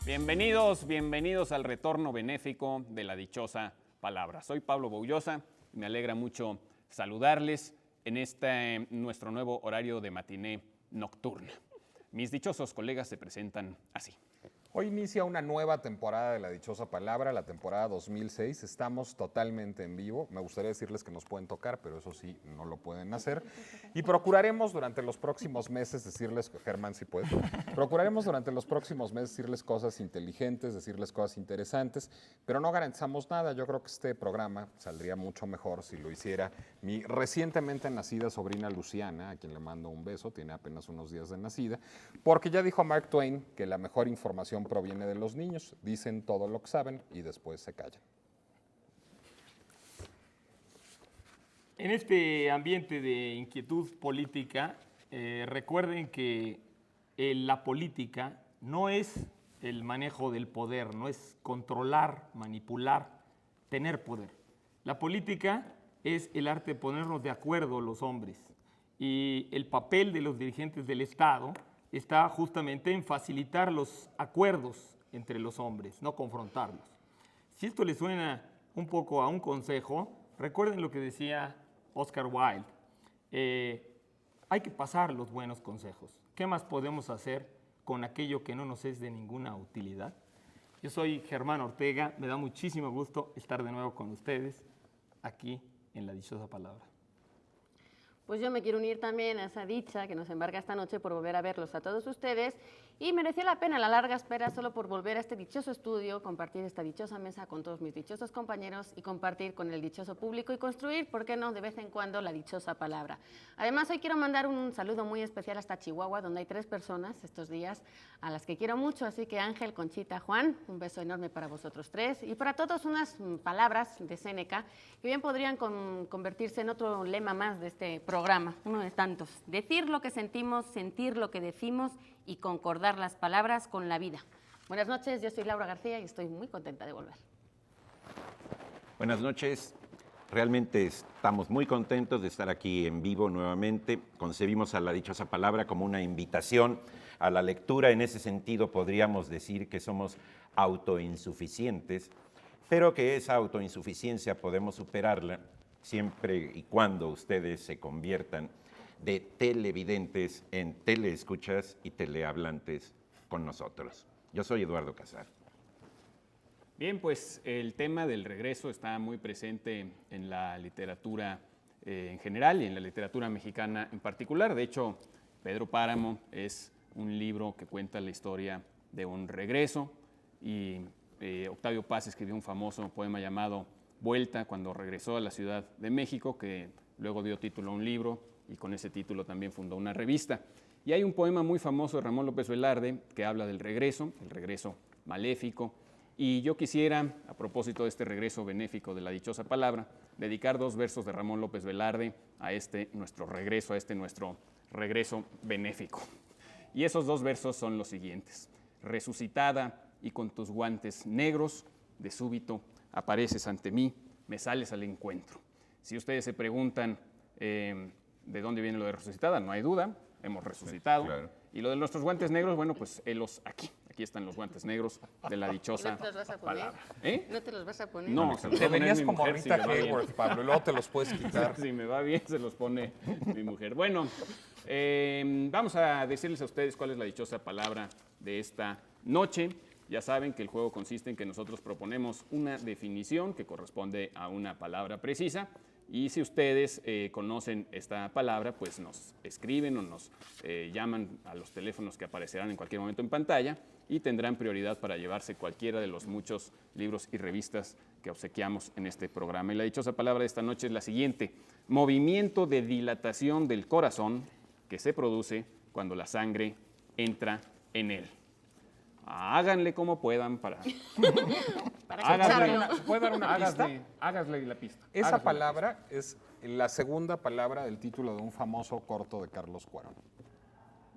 Bienvenidos al retorno benéfico de la dichosa palabra. Soy Pablo Boullosa y me alegra mucho saludarles en nuestro nuevo horario de matiné nocturna. Mis dichosos colegas se presentan así. Hoy inicia una nueva temporada de La Dichosa Palabra, la temporada 2006. Estamos totalmente en vivo. Me gustaría decirles que nos pueden tocar, pero eso sí, no lo pueden hacer. Y procuraremos durante los próximos meses decirles, Germán, si puedes, procuraremos durante los próximos meses decirles cosas inteligentes, decirles cosas interesantes, pero no garantizamos nada. Yo creo que este programa saldría mucho mejor si lo hiciera mi recientemente nacida sobrina Luciana, a quien le mando un beso, tiene apenas unos días de nacida, porque ya dijo Mark Twain que la mejor información proviene de los niños, dicen todo lo que saben y después se callan. En este ambiente de inquietud política, recuerden que la política no es el manejo del poder, no es controlar, manipular, tener poder. La política es el arte de ponernos de acuerdo los hombres, y el papel de los dirigentes del Estado está justamente en facilitar los acuerdos entre los hombres, no confrontarlos. Si esto les suena un poco a un consejo, recuerden lo que decía Oscar Wilde. Hay que pasar los buenos consejos. ¿Qué más podemos hacer con aquello que no nos es de ninguna utilidad? Yo soy Germán Ortega, me da muchísimo gusto estar de nuevo con ustedes aquí en La Dichosa Palabra. Pues yo me quiero unir también a esa dicha que nos embarga esta noche por volver a verlos a todos ustedes, y mereció la pena la larga espera solo por volver a este dichoso estudio, compartir esta dichosa mesa con todos mis dichosos compañeros y compartir con el dichoso público y construir, ¿por qué no?, de vez en cuando la dichosa palabra. Además, hoy quiero mandar un saludo muy especial hasta Chihuahua, donde hay 3 personas estos días a las que quiero mucho, así que Ángel, Conchita, Juan, un beso enorme para vosotros 3 y para todos unas palabras de Séneca que bien podrían convertirse en otro lema más de este programa, uno de tantos: decir lo que sentimos, sentir lo que decimos y concordar las palabras con la vida. Buenas noches, yo soy Laura García y estoy muy contenta de volver. Buenas noches, realmente estamos muy contentos de estar aquí en vivo nuevamente. Concebimos a La Dichosa Palabra como una invitación a la lectura. En ese sentido podríamos decir que somos autoinsuficientes, pero que esa autoinsuficiencia podemos superarla siempre y cuando ustedes se conviertan de televidentes en teleescuchas y telehablantes con nosotros. Yo soy Eduardo Casar. Bien, pues el tema del regreso está muy presente en la literatura en general y en la literatura mexicana en particular. De hecho, Pedro Páramo es un libro que cuenta la historia de un regreso, y Octavio Paz escribió un famoso poema llamado Vuelta cuando regresó a la Ciudad de México, que luego dio título a un libro y con ese título también fundó una revista. Y hay un poema muy famoso de Ramón López Velarde que habla del regreso, el regreso maléfico. Y yo quisiera, a propósito de este regreso benéfico de la dichosa palabra, dedicar 2 versos de Ramón López Velarde a nuestro regreso benéfico. Y esos 2 versos son los siguientes: resucitada y con tus guantes negros, de súbito apareces ante mí, me sales al encuentro. Si ustedes se preguntan de dónde viene lo de resucitada, no hay duda, hemos resucitado. Sí, claro. Y lo de nuestros guantes negros, bueno, pues helos aquí están los guantes negros de la dichosa ¿No te los vas a poner? palabra. ¿No te los vas a poner? No, se los Te venías como mujer, Rita si Hayworth, Pablo, y luego te los puedes quitar. Si me va bien, se los pone mi mujer. Bueno, vamos a decirles a ustedes cuál es la dichosa palabra de esta noche. Ya saben que el juego consiste en que nosotros proponemos una definición que corresponde a una palabra precisa, y si ustedes conocen esta palabra, pues nos escriben o nos llaman a los teléfonos que aparecerán en cualquier momento en pantalla, y tendrán prioridad para llevarse cualquiera de los muchos libros y revistas que obsequiamos en este programa. Y la dichosa palabra de esta noche es la siguiente: movimiento de dilatación del corazón que se produce cuando la sangre entra en él. Háganle como puedan para ¿Puedo dar una pista? Hágasle la pista. Esa palabra es la segunda palabra del título de un famoso corto de Carlos Cuarón.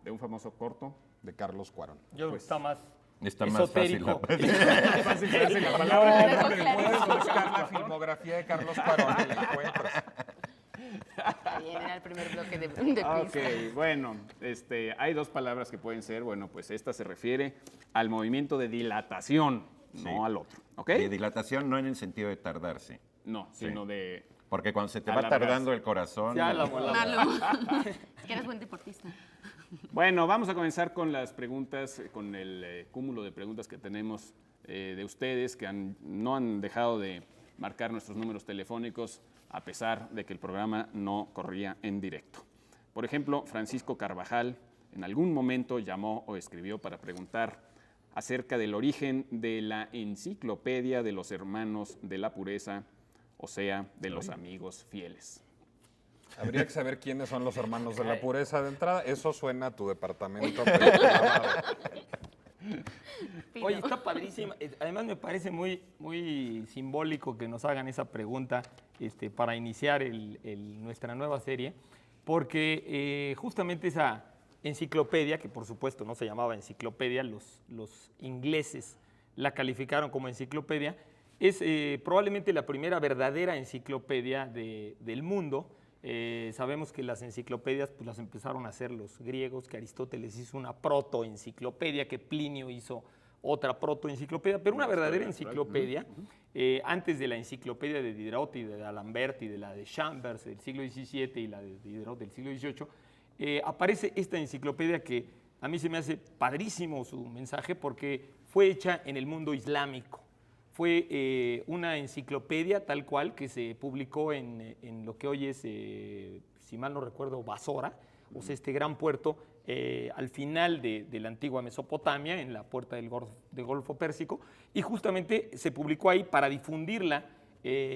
¿De un famoso corto? De Carlos Cuarón. Yo Pues, está más fácil esotérico. la palabra. Puedes buscar la filmografía de Carlos Cuarón y la encuentras. Bien, era el primer bloque prisa. Ok, bueno, hay dos palabras que pueden ser, bueno, pues esta se refiere al movimiento de dilatación, Sí. no al otro, ¿ok? De dilatación no en el sentido de tardarse, No, sino de... porque cuando se te va Alargarse. tardando el corazón... Ya la volamos. Es que eres buen deportista. Bueno, vamos a comenzar con las preguntas, con el cúmulo de preguntas que tenemos de ustedes que no han dejado de marcar nuestros números telefónicos a pesar de que el programa no corría en directo. Por ejemplo, Francisco Carvajal en algún momento llamó o escribió para preguntar acerca del origen de la enciclopedia de los hermanos de la pureza, o sea, de los amigos fieles. Habría que saber quiénes son los hermanos de la pureza de entrada. Eso suena a tu departamento. Privado. Oye, está padrísima. Además me parece muy simbólico que nos hagan esa pregunta para iniciar nuestra nueva serie, porque justamente esa enciclopedia, que por supuesto no se llamaba enciclopedia, los ingleses la calificaron como enciclopedia, es probablemente la primera verdadera enciclopedia del mundo. Sabemos que las enciclopedias pues, las empezaron a hacer los griegos, que Aristóteles hizo una protoenciclopedia, que Plinio hizo otra protoenciclopedia, pero una verdadera enciclopedia, antes de la enciclopedia de Diderot y de D'Alembert y de la de Chambers del siglo XVII y la de Diderot del siglo XVIII, aparece esta enciclopedia que a mí se me hace padrísimo su mensaje porque fue hecha en el mundo islámico. Fue una enciclopedia tal cual que se publicó en lo que hoy es, si mal no recuerdo, Basora, o sea, este gran puerto al final de la antigua Mesopotamia, en la puerta del Golfo Pérsico, y justamente se publicó ahí para difundirla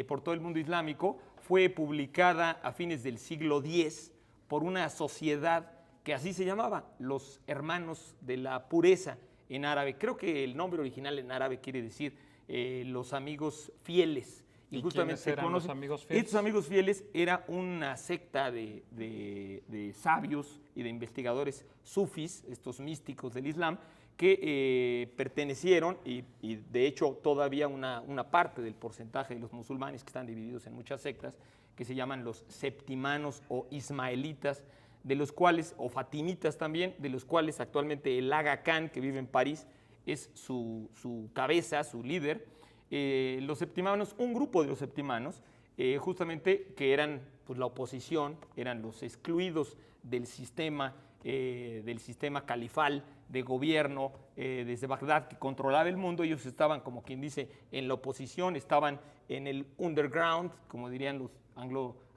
por todo el mundo islámico. Fue publicada a fines del siglo X por una sociedad que así se llamaba, los Hermanos de la Pureza en árabe. Creo que el nombre original en árabe quiere decir los amigos fieles. ¿Y quiénes eran los amigos fieles? Estos amigos fieles era una secta de sabios y de investigadores sufis, estos místicos del Islam, que pertenecieron, y de hecho todavía una parte del porcentaje de los musulmanes que están divididos en muchas sectas, que se llaman los septimanos o ismaelitas, de los cuales, o fatimitas también, de los cuales actualmente el Aga Khan, que vive en París, es su cabeza, su líder. Los septimanos, un grupo de los septimanos, justamente que eran pues, la oposición, eran los excluidos del sistema califal de gobierno desde Bagdad que controlaba el mundo. Ellos estaban, como quien dice, en la oposición, estaban en el underground, como dirían los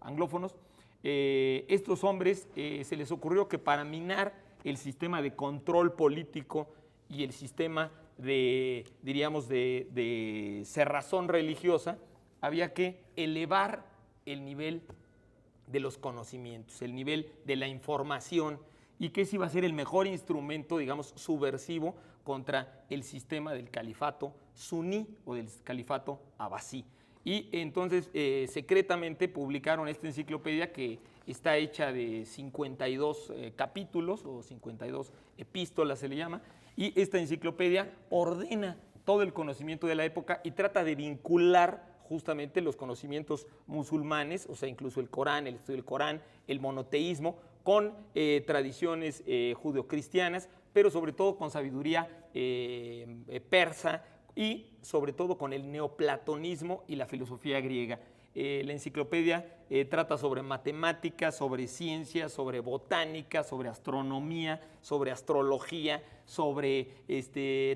anglófonos. Estos hombres se les ocurrió que para minar el sistema de control político y el sistema diríamos, de cerrazón religiosa, había que elevar el nivel de los conocimientos, el nivel de la información, y que ese iba a ser el mejor instrumento, digamos, subversivo contra el sistema del califato suní o del califato abasí. Y entonces, secretamente publicaron esta enciclopedia que está hecha de 52 capítulos o 52 epístolas se le llama, y esta enciclopedia ordena todo el conocimiento de la época y trata de vincular justamente los conocimientos musulmanes, o sea, incluso el Corán, el estudio del Corán, el monoteísmo, con tradiciones judeocristianas, pero sobre todo con sabiduría persa y sobre todo con el neoplatonismo y la filosofía griega. La enciclopedia trata sobre matemáticas, sobre ciencia, sobre botánica, sobre astronomía, sobre astrología, sobre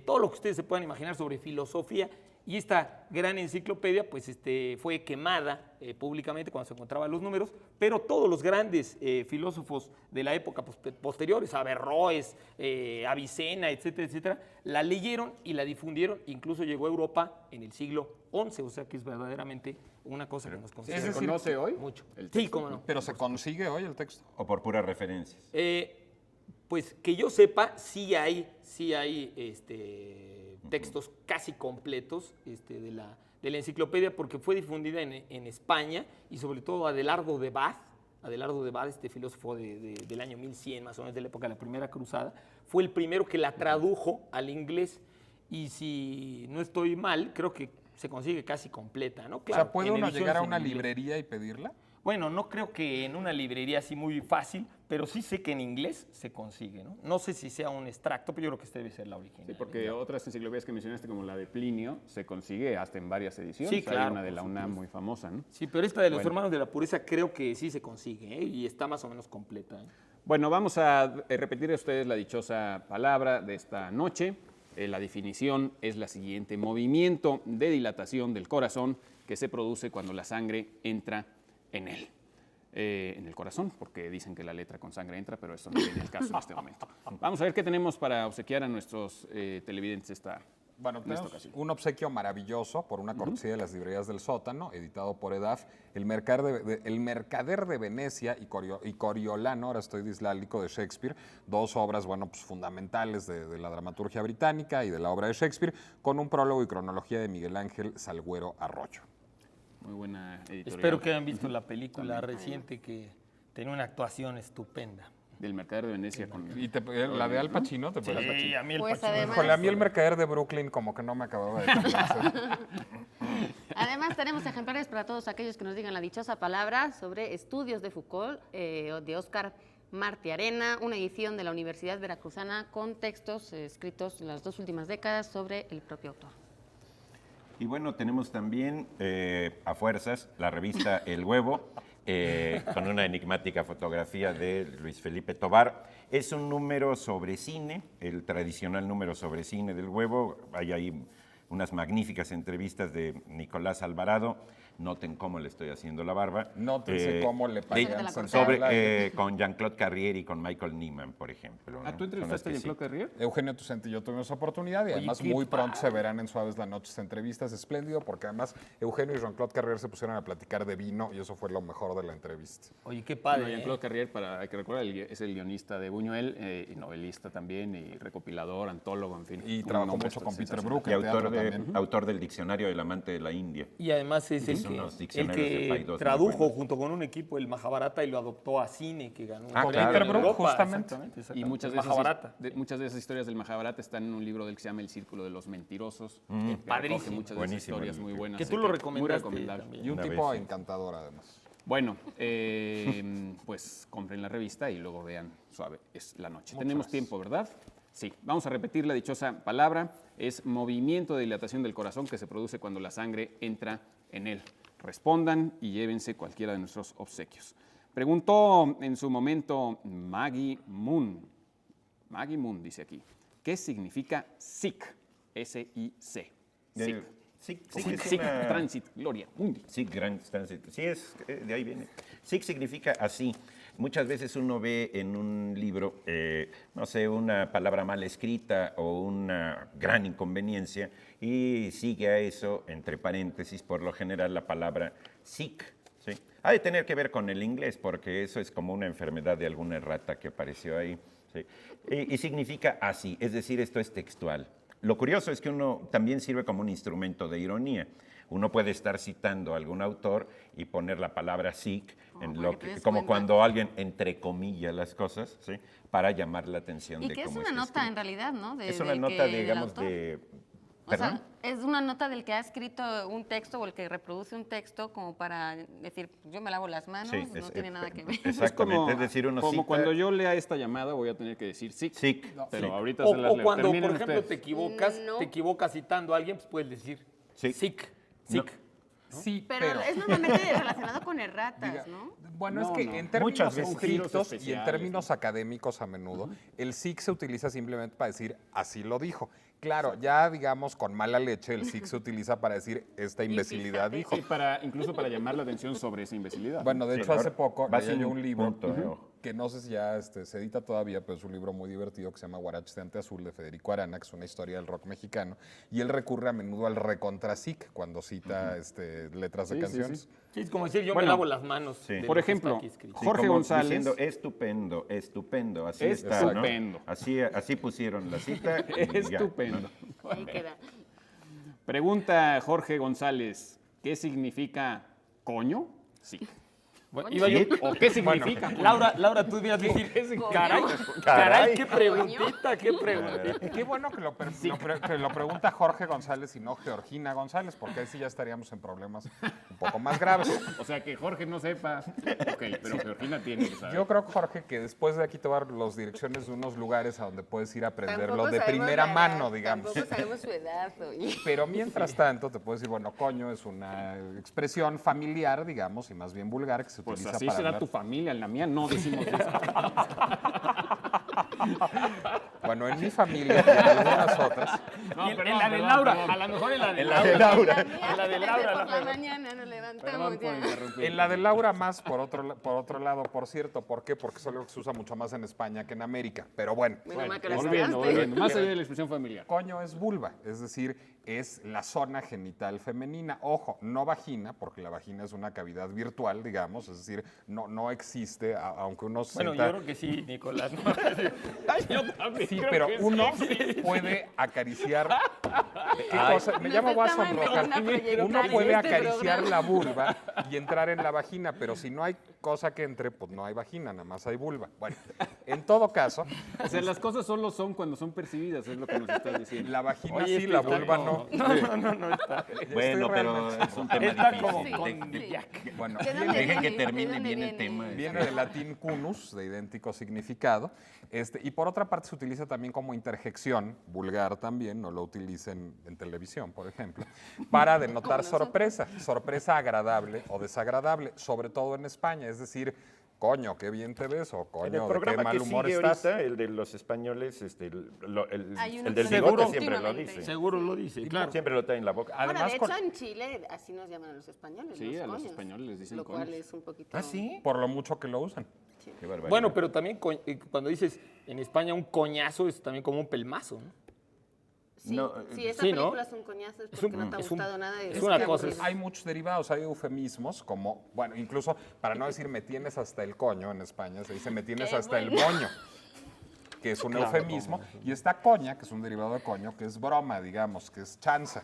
todo lo que ustedes se puedan imaginar, sobre filosofía. Y esta gran enciclopedia pues, fue quemada públicamente cuando se encontraban los números, pero todos los grandes filósofos de la época posteriores, Averroes, Avicena, etcétera, etcétera, la leyeron y la difundieron, incluso llegó a Europa en el siglo XI, o sea que es verdaderamente una cosa que nos considera. ¿Se conoce hoy? Mucho. el Sí, texto? cómo no. ¿Pero se consigue hoy el texto? O por puras referencias. Pues que yo sepa, sí hay textos casi completos de la enciclopedia, porque fue difundida en España, y sobre todo Adelardo de Bath, este filósofo del año 1100, más o menos de la época de la Primera Cruzada, fue el primero que la tradujo al inglés, y si no estoy mal, creo que se consigue casi completa, ¿no? O Claro, sea, ¿puede en uno ediciones llegar a en una inglés. librería y pedirla? Bueno, no creo que en una librería así muy fácil, pero sí sé que en inglés se consigue, ¿no? No sé si sea un extracto, pero yo creo que esta debe ser la original. Sí, porque otras enciclopedias que mencionaste, como la de Plinio, se consigue hasta en varias ediciones. Sí, claro, Hay una de por la UNAM supuesto. muy famosa, ¿no? Sí, pero esta de los Bueno. hermanos de la pureza creo que sí se consigue, ¿eh? Y está más o menos completa, ¿eh? Bueno, vamos a repetir a ustedes la dichosa palabra de esta noche. La definición es la siguiente: movimiento de dilatación del corazón que se produce cuando la sangre entra en él. En el corazón, porque dicen que la letra con sangre entra, pero eso no viene al caso en este momento. Vamos a ver qué tenemos para obsequiar a nuestros televidentes Bueno, en esta tenemos ocasión. un obsequio maravilloso por una cortesía de las librerías del sótano, editado por EDAF, El Mercader de Venecia y Coriolano, ahora estoy dislálico, de Shakespeare, dos obras, bueno, pues fundamentales de la dramaturgia británica y de la obra de Shakespeare, con un prólogo y cronología de Miguel Ángel Salguero Arroyo. Muy buena editorial. Espero que hayan visto la película reciente que tenía una actuación estupenda. Del Mercader de Venecia. Y la de Al Pacino, ¿te Sí, parece? a mí el Pues Pacino- además- Híjole, a mí El Mercader de Brooklyn como que no me acababa de convencer. Además, tenemos ejemplares para todos aquellos que nos digan la dichosa palabra sobre Estudios de Foucault, de Óscar Martiarena, una edición de la Universidad Veracruzana con textos escritos en las 2 últimas décadas sobre el propio autor. Y bueno, tenemos también a fuerzas la revista El Huevo, con una enigmática fotografía de Luis Felipe Tobar. Es un número sobre cine, el tradicional número sobre cine del Huevo. Hay ahí unas magníficas entrevistas de Nicolás Alvarado. Noten cómo le estoy haciendo la barba. Nótense cómo le de- pagan sobre, con Jean-Claude Carrier y con Michael Nyman, por ejemplo. ¿Ah, ¿no? tú entrevistaste a Son las que Jean-Claude Carrier? Eugenio Tucente y yo tuvimos esa oportunidad y además qué muy pronto se padre. verán en Suaves la Noche entrevistas. Espléndido porque además Eugenio y Jean-Claude Carrier se pusieron a platicar de vino y eso fue lo mejor de la entrevista. Oye, qué Bueno, padre, ¿eh? Jean-Claude Carrier, hay que recordar, es el guionista de Buñuel, y novelista también, y recopilador, antólogo, en fin. Y un trabajó nombre mucho con Peter sensacional. Brook Y en teatro autor, también. autor del Diccionario del Amante de la India. Y además es el Hizo unos que diccionarios de Paidós muy tradujo buenos. junto con un equipo el Mahabharata y lo adoptó a cine, que ganó un Ah, premio Peter en Brook, Europa, justamente. Y muchas el de, esas, Mahabharata. muchas de esas historias del Mahabharata están en un libro del que se llama El Círculo de los Mentirosos. que recoge Padrísimo. muchas de esas Buenísimo historias el muy libro. buenas. Que así tú lo muy recomendaste recomendable. también. Y un Una tipo vez, sí. encantador además. Bueno, pues compren la revista y luego vean Suave es la noche. Tenemos tiempo, ¿verdad? Sí. Vamos a repetir la dichosa palabra. Es movimiento de dilatación del corazón que se produce cuando la sangre entra en él. Respondan y llévense cualquiera de nuestros obsequios. Preguntó en su momento Maggie Moon. Maggie Moon dice aquí, ¿qué significa SIC? S-I-C. SIC. SIC, Transit, Gloria, Mundi. SIC, Grand Transit. Sí, de ahí viene. SIC significa así. Muchas veces uno ve en un libro, no sé, una palabra mal escrita o una gran inconveniencia y sigue a eso, entre paréntesis, por lo general la palabra SIC. ¿Sí? Ha de tener que ver con el inglés, porque eso es como una enfermedad de alguna errata que apareció ahí. ¿Sí? Y significa así, es decir, esto es textual. Lo curioso es que uno también sirve como un instrumento de ironía. Uno puede estar citando a algún autor y poner la palabra sic, en para lo que te que, des como cuenta. cuando alguien entrecomilla las cosas, ¿sí? Para llamar la atención Y de que es cómo una está nota en escrito. realidad, ¿no? Es una del nota, del digamos, autor. de... O sea, ¿Perdón? es una nota del que ha escrito un texto o el que reproduce un texto como para decir, yo me lavo las manos, Sí, no tiene nada que ver. Exactamente, es decir, uno como cita... cuando yo lea esta llamada voy a tener que decir SIC. SIC, Pero sí. ahorita O, se las o leo. cuando, por Terminen ejemplo, ustedes. No. te equivocas citando a alguien, pues puedes decir Sí. sic, No. sic. Sí, Pero es normalmente relacionado con erratas, ¿no? Bueno, No, es que no. en términos Muchas veces. estrictos y en Especiales, términos académicos a menudo, el SIC se utiliza simplemente para decir así lo dijo. Claro, ya digamos con mala leche, el SIC se utiliza para decir esta imbecilidad fíjate. dijo. Sí, incluso para llamar la atención sobre esa imbecilidad. Bueno, de Sí, hecho, hace ahora poco va leía sin yo un libro punto, ojo. que no sé si ya se edita todavía, pero es un libro muy divertido que se llama Guaraches de Ante Azul de Federico Arana, que es una historia del rock mexicano, y él recurre a menudo al recontraSIC cuando cita letras de Sí, sí, canciones. sí. Sí, es como decir, yo Bueno, me lavo las manos. sí. de Por lo que ejemplo, está aquí escrito. Sí, Jorge como González. diciendo, estupendo, estupendo, así está, Estupendo. ¿no? Así pusieron la cita. y ya, Estupendo. ¿no? Ahí queda. Pregunta Jorge González, ¿qué significa coño? Sí. Bueno, Coño. iba yo- ¿O qué significa? Laura, tú debías decir, caray, qué preguntita, qué preguntita. Qué bueno que que lo pregunta Jorge González y no Georgina González, porque ahí sí ya estaríamos en problemas un poco más graves. O sea, que Jorge no sepa. Ok, pero Georgina tiene que saber. Yo creo, Jorge, que después de aquí te voy a dar las direcciones de unos lugares a donde puedes ir a aprenderlo de sabemos primera la mano, edad, digamos. Tampoco sabemos su edad, oye. Pero mientras tanto, te puedes decir, bueno, coño es una expresión familiar, digamos, y más bien vulgar, que se Pues utiliza así para será hablar. tu familia, en la mía no decimos eso. Bueno, en mi familia y en algunas otras. No, Y en perdón, la de perdón, Laura, perdón. a lo mejor en la de En la de Laura. Laura. En la de Laura. Por la la- mañana nos levantamos Perdón por ya. interrumpir. En la de Laura más, por otro lado, por cierto. ¿Por qué? Porque es algo que se usa mucho más en España que en América. Pero bueno, Menos mal que lo Volviendo, sacaste. volviendo. Más allá de la expresión familiar. coño es vulva, es decir, es la zona genital femenina. Ojo, no vagina, porque la vagina es una cavidad virtual, digamos, es decir, no existe, aunque uno Bueno, sienta... yo creo que sí, Nicolás. ¿no? Ay, yo también Sí, creo pero que uno sí. puede acariciar. ¿Qué cosa? Me Nos llamo a estamos sonrojar. empezando a proyectar Uno en puede este acariciar programa. la vulva y entrar en la vagina, pero si no hay cosa que entre, pues no hay vagina, nada más hay vulva. Bueno, en todo caso, O sea, las cosas solo son cuando son percibidas, es lo que nos estás diciendo. la vagina Oye, sí, este la está vulva como- no. No está. Bueno, pero realmente- es un tema Está difícil. como Sí, con sí. Jack. Bueno, ¿De dónde viene- Dejen que viene? termine ¿De dónde bien el tema. Viene del latín cunus, de idéntico significado, y por otra parte se utiliza también como interjección, vulgar también, no lo utilicen en televisión, por ejemplo, para denotar sorpresa, sorpresa agradable o desagradable, sobre todo en España, es decir, coño, qué bien te ves, o En el coño, de qué programa mal que humor sigue estás. ahorita, el de los españoles, Hay uno el del que bigote seguro siempre lo continuamente. dice. Seguro lo dice, claro. Siempre lo trae en la boca. Bueno, Además, de con- hecho, en Chile así nos llaman a los españoles. Sí, a los coños, españoles les dicen Lo cual coños. es un poquito... ¿Ah, sí? por lo mucho que lo usan. Qué barbaridad. Bueno, pero también cuando dices en España un coñazo es también como un pelmazo, ¿no? Sí, No, si esta sí, ¿no? película es un coñazo es porque un- no te ha es un- gustado nada. es y una qué cosa, aburrido. Hay muchos derivados, hay eufemismos como, bueno, incluso para no decir me tienes hasta el coño en España, se dice me tienes Qué hasta el bueno. moño, que es un eufemismo, y está coña, que es un derivado de coño, que es broma, digamos, que es chanza.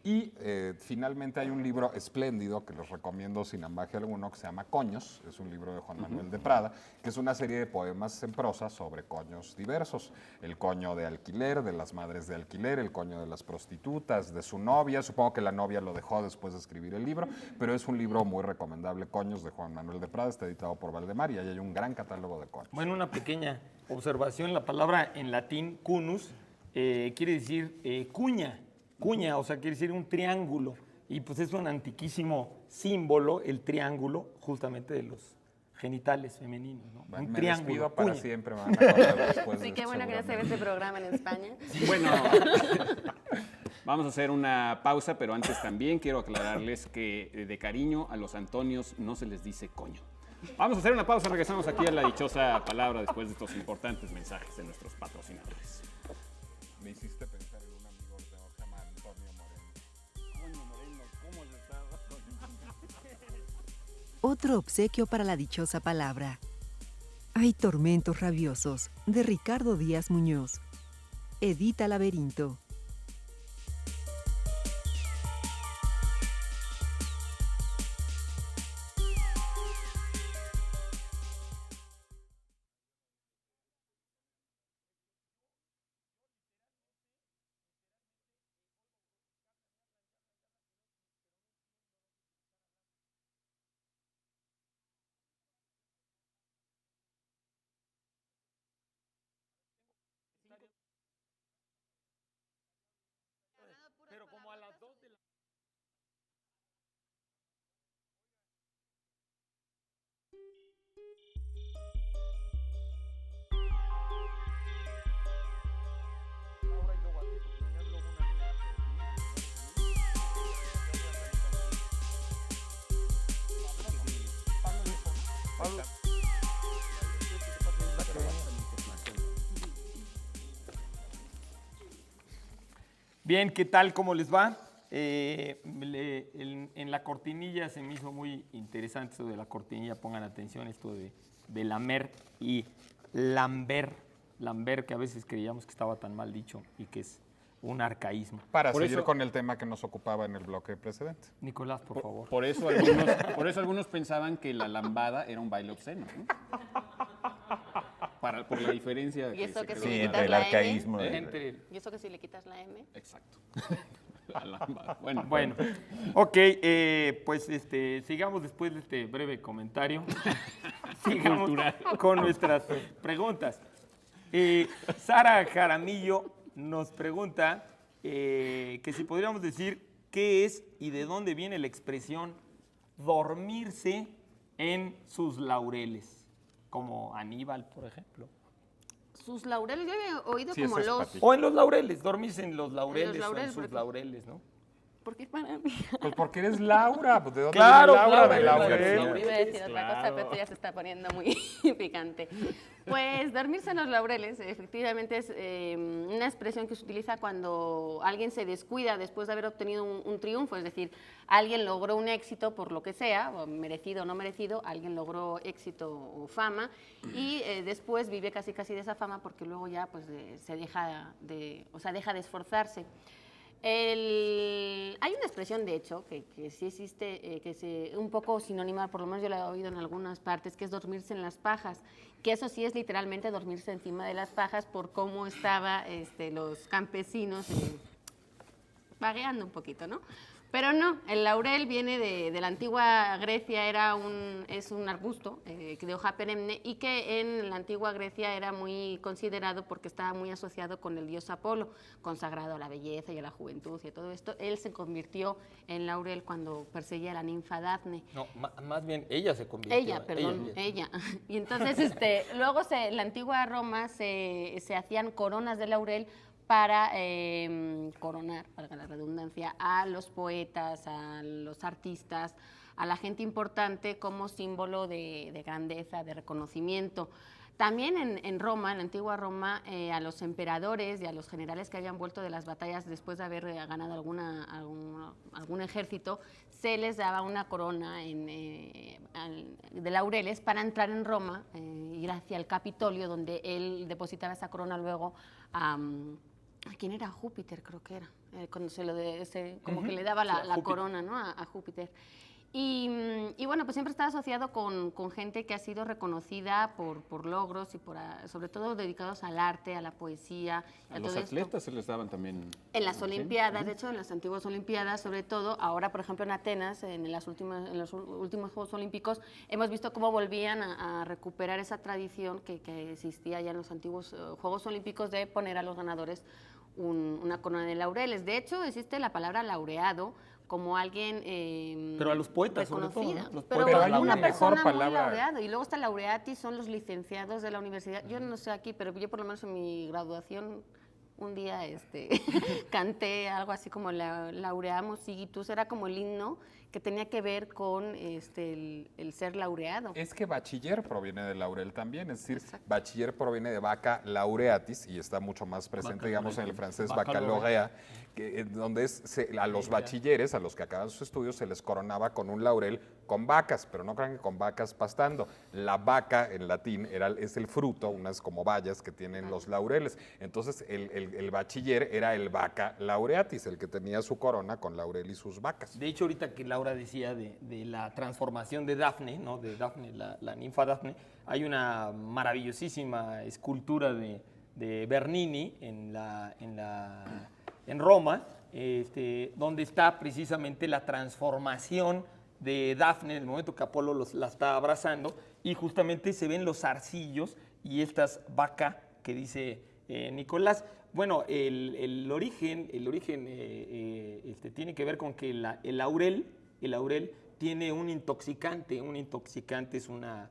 Y finalmente hay un libro espléndido que les recomiendo sin ambaje alguno, que se llama Coños, es un libro de Juan Manuel de Prada, que es una serie de poemas en prosa sobre coños diversos. El coño de alquiler, de las madres de alquiler, el coño de las prostitutas, de su novia, supongo que la novia lo dejó después de escribir el libro, pero es un libro muy recomendable, Coños de Juan Manuel de Prada, está editado por Valdemar y ahí hay un gran catálogo de coños. Bueno, una pequeña observación. La palabra en latín cunus quiere decir cuña. Cuña, o sea, quiere decir un triángulo. Y pues es un antiquísimo símbolo, el triángulo, justamente de los genitales femeninos, ¿no? Bueno, Un me triángulo. despido para cuña. siempre, me van a acordar después de Sí, qué esto, bueno que ya se ve seguramente. este programa en España. Bueno, vamos a hacer una pausa, pero antes también quiero aclararles que de cariño a los Antonios no se les dice coño. Vamos a hacer una pausa, regresamos aquí a la dichosa palabra después de estos importantes mensajes de nuestros patrocinadores. Me hiciste pensar en un amigo que tengo que se llama Antonio Moreno. Coño Moreno, ¿cómo has estado? Otro obsequio para la dichosa palabra. Hay tormentos rabiosos, de Ricardo Díaz Muñoz. Edita Laberinto. Pero como a las 2 de la... Laura y luego a ti, porque tenías luego una niña. Pablo. Bien, ¿qué tal? ¿Cómo les va? En la cortinilla se me hizo muy interesante esto de la cortinilla. Pongan atención, esto de lamer y lamber. Lamber, que a veces creíamos que estaba tan mal dicho y que es un arcaísmo. Para Por seguir eso- con el tema que nos ocupaba en el bloque precedente. Nicolás, por favor. Por eso algunos pensaban que la lambada era un baile obsceno, ¿no? Por la diferencia. Y eso que se sí. creó. Sí, quitas entre el la M. arcaísmo. Entre- ¿Y eso que si le quitas la M? Exacto. La lambada. Bueno, Bueno, ok, pues sigamos después de este breve comentario. Sigamos Cultural. con nuestras preguntas. Sara Jaramillo nos pregunta que si podríamos decir qué es y de dónde viene la expresión dormirse en sus laureles, como Aníbal, por ejemplo. Sus laureles, yo he oído Sí, como ese es los... para ti. O en los laureles, dormirse en los laureles, laureles, o en sus porque- laureles, ¿no? Porque es para mí. Pues porque eres Laura, pues ¿de dónde Claro, viene Laura? Laura, De Laura, Laurel. Laura. Iba a decir otra cosa, Claro. pero esto ya se está poniendo muy picante. Pues dormirse en los laureles, efectivamente es una expresión que se utiliza cuando alguien se descuida después de haber obtenido un triunfo, es decir, alguien logró un éxito por lo que sea, o merecido o no merecido, alguien logró éxito o fama y después vive casi de esa fama porque luego ya pues se deja deja de esforzarse. Hay una expresión, de hecho, que sí existe, un poco sinónima, por lo menos yo la he oído en algunas partes, que es dormirse en las pajas, que eso sí es literalmente dormirse encima de las pajas por cómo estaban los campesinos vagueando un poquito, ¿no? Pero no, el laurel viene de la antigua Grecia, es un arbusto de hoja perenne y que en la antigua Grecia era muy considerado porque estaba muy asociado con el dios Apolo, consagrado a la belleza y a la juventud y a todo esto. Él se convirtió en laurel cuando perseguía a la ninfa Dafne. No, más bien ella se convirtió. Ella. Y entonces, luego en la antigua Roma se hacían coronas de laurel para coronar, valga la redundancia, a los poetas, a los artistas, a la gente importante como símbolo de grandeza, de reconocimiento. También en Roma, en la antigua Roma, a los emperadores y a los generales que habían vuelto de las batallas después de haber ganado algún ejército, se les daba una corona de laureles para entrar en Roma, ir hacia el Capitolio, donde él depositaba esa corona luego ¿a quién era? Júpiter, creo que era, cuando como que le daba la corona, ¿no? a Júpiter. Y bueno, pues siempre está asociado con gente que ha sido reconocida por logros y sobre todo dedicados al arte, a la poesía. a los atletas se les daban también. En las ¿sí? Olimpiadas, de hecho, en las antiguas Olimpiadas, sobre todo, ahora, por ejemplo, en Atenas, en los últimos Juegos Olímpicos, hemos visto cómo volvían a recuperar esa tradición que existía ya en los antiguos Juegos Olímpicos de poner a los ganadores una corona de laureles. De hecho, existe la palabra laureado como alguien Pero a los poetas, sobre todo, reconocida. ¿no? Los Pero poetas una laureados. persona Mejor muy palabra. laureado. Y luego está laureati, son los licenciados de la universidad. Yo no sé aquí, pero yo por lo menos en mi graduación un día canté algo así como laureamos igitus, era como el himno que tenía que ver con el ser laureado. Es que bachiller proviene de laurel también, es decir, Exacto. bachiller proviene de vaca laureatis y está mucho más presente, digamos, en el francés baccalauréat, donde a los bachilleres, a los que acaban sus estudios, se les coronaba con un laurel con vacas, pero no crean que con vacas pastando. La vaca en latín es el fruto, unas como bayas que tienen los laureles. Entonces el bachiller era el vaca laureatis, el que tenía su corona con laurel y sus vacas. De hecho, ahorita que Laura decía de la transformación de Dafne, ¿no? De Dafne, la ninfa Dafne, hay una maravillosísima escultura de Bernini en Roma, donde está precisamente la transformación de Dafne en el momento que Apolo la está abrazando, y justamente se ven los zarcillos y estas vacas que dice Nicolás. Bueno, el origen tiene que ver con que el laurel tiene un intoxicante es una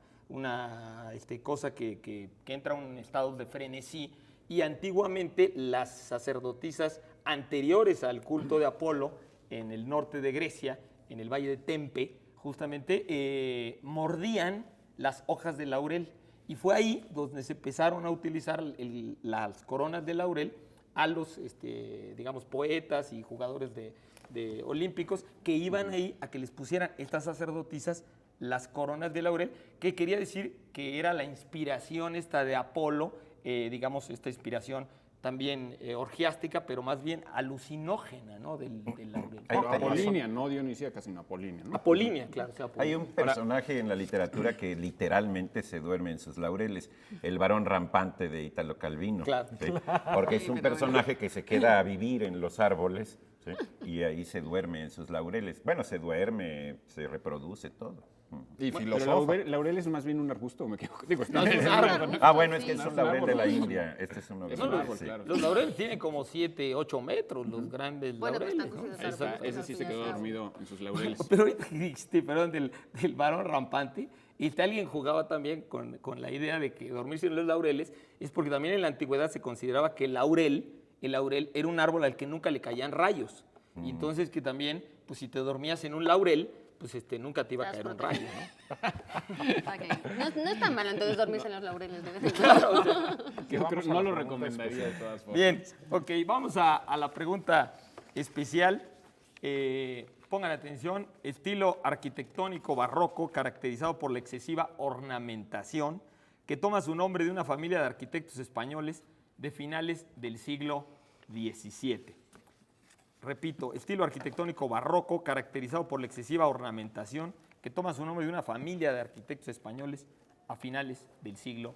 cosa que entra en un estado de frenesí, y antiguamente las sacerdotisas anteriores al culto de Apolo en el norte de Grecia, en el valle de Tempe, justamente mordían las hojas de laurel, y fue ahí donde se empezaron a utilizar las coronas de laurel a los digamos, poetas y jugadores de olímpicos que iban ahí a que les pusieran estas sacerdotisas las coronas de laurel, que quería decir que era la inspiración esta de Apolo, digamos, esta inspiración también orgiástica, pero más bien alucinógena, ¿no? Del laurel. Ahí Pero tenemos- apolínea, no dionisíaca, sino apolínea, ¿no? Apolínea, claro. Sí, Hay apolínea. un personaje en la literatura que literalmente se duerme en sus laureles, el varón rampante de Italo Calvino. Claro. ¿sí? Porque es Sí, un fenómeno. personaje que se queda a vivir en los árboles, ¿sí? Y ahí se duerme en sus laureles. Bueno, se duerme, se reproduce todo. Y Pero filósofo. laurel es más bien un arbusto, ¿me equivoco? Digo, No, es un árbol. Ah, bueno, es que Sí. es un laurel de la India. Este es un laurel. Es un No, árbol, sí. claro. Los laureles tienen como 7, 8 metros, los grandes Bueno, pues laureles. están ¿no? considerados Ahí está, arbustos, ese sí al se fin y quedó al cabo. dormido en sus laureles. Pero ahorita que dijiste, perdón, del varón rampante, y alguien jugaba también con la idea de que dormirse en los laureles, es porque también en la antigüedad se consideraba que el laurel era un árbol al que nunca le caían rayos. Y entonces que también, pues si te dormías en un laurel, pues nunca te iba a Estás caer un rayo, ¿no? Ok. No es tan malo entonces dormirse en los laureles de vez en cuando. Yo creo- vamos a no la lo pregunta recomendaría de todas formas. Bien, ok, vamos a la pregunta especial. Pongan atención, estilo arquitectónico barroco caracterizado por la excesiva ornamentación que toma su nombre de una familia de arquitectos españoles de finales del siglo XVII. Repito, estilo arquitectónico barroco caracterizado por la excesiva ornamentación que toma su nombre de una familia de arquitectos españoles a finales del siglo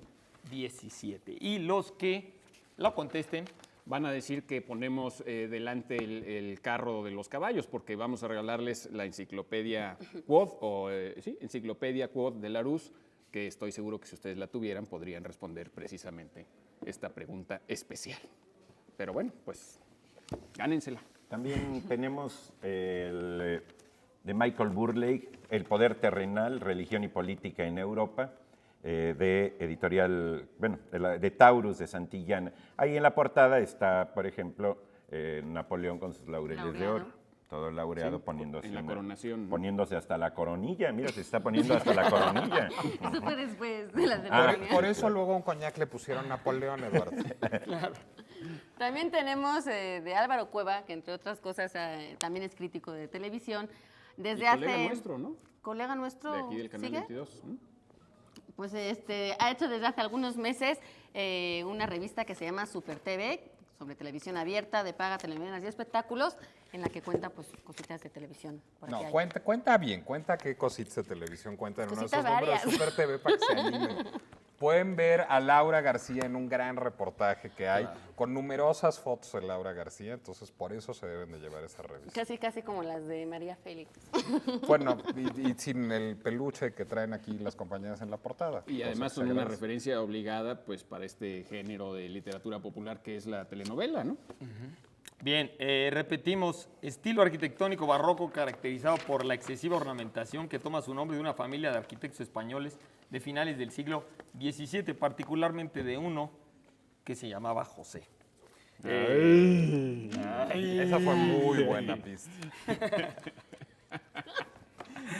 XVII. Y los que lo contesten, Van a decir que ponemos delante el carro de los caballos porque vamos a regalarles la enciclopedia Quod, sí, enciclopedia Quod de Larousse, que estoy seguro que si ustedes la tuvieran podrían responder precisamente esta pregunta especial. Pero bueno, pues gánensela. También tenemos de Michael Burleigh, El poder terrenal, religión y política en Europa, de editorial, bueno, de Taurus de Santillana. Ahí en la portada está, por ejemplo, Napoleón con sus laureles de Laureado. oro, todo laureado, Sí, poniéndose en la coronación, ¿no? poniéndose hasta la coronilla, mira, se está poniendo hasta la coronilla. Eso fue después de la Ah, ceremonia. Por eso luego a un coñac le pusieron Napoleón, Eduardo. También tenemos de Álvaro Cueva, que entre otras cosas también es crítico de televisión. Desde Y hace... colega nuestro, ¿no? Colega nuestro. De aquí del Canal ¿sigue? 22. ¿no? Pues ha hecho desde hace algunos meses una revista que se llama Super TV, sobre televisión abierta, de paga, telenovelas y espectáculos, en la que cuenta pues cositas de televisión. Por aquí No, hay. cuenta bien, cuenta qué cositas de televisión cuentan en uno de esos Cositas números de varias. Super TV para que se animen. Pueden ver a Laura García en un gran reportaje que hay con numerosas fotos de Laura García, entonces por eso se deben de llevar esa revista. Casi como las de María Félix. Bueno, y sin el peluche que traen aquí las compañeras en la portada. Y cosa además que son se una agradece. referencia obligada pues para este género de literatura popular que es la telenovela, ¿no? Bien, repetimos, estilo arquitectónico barroco caracterizado por la excesiva ornamentación que toma su nombre de una familia de arquitectos españoles de finales del siglo XVII, particularmente de uno que se llamaba José. Esa fue muy buena pista.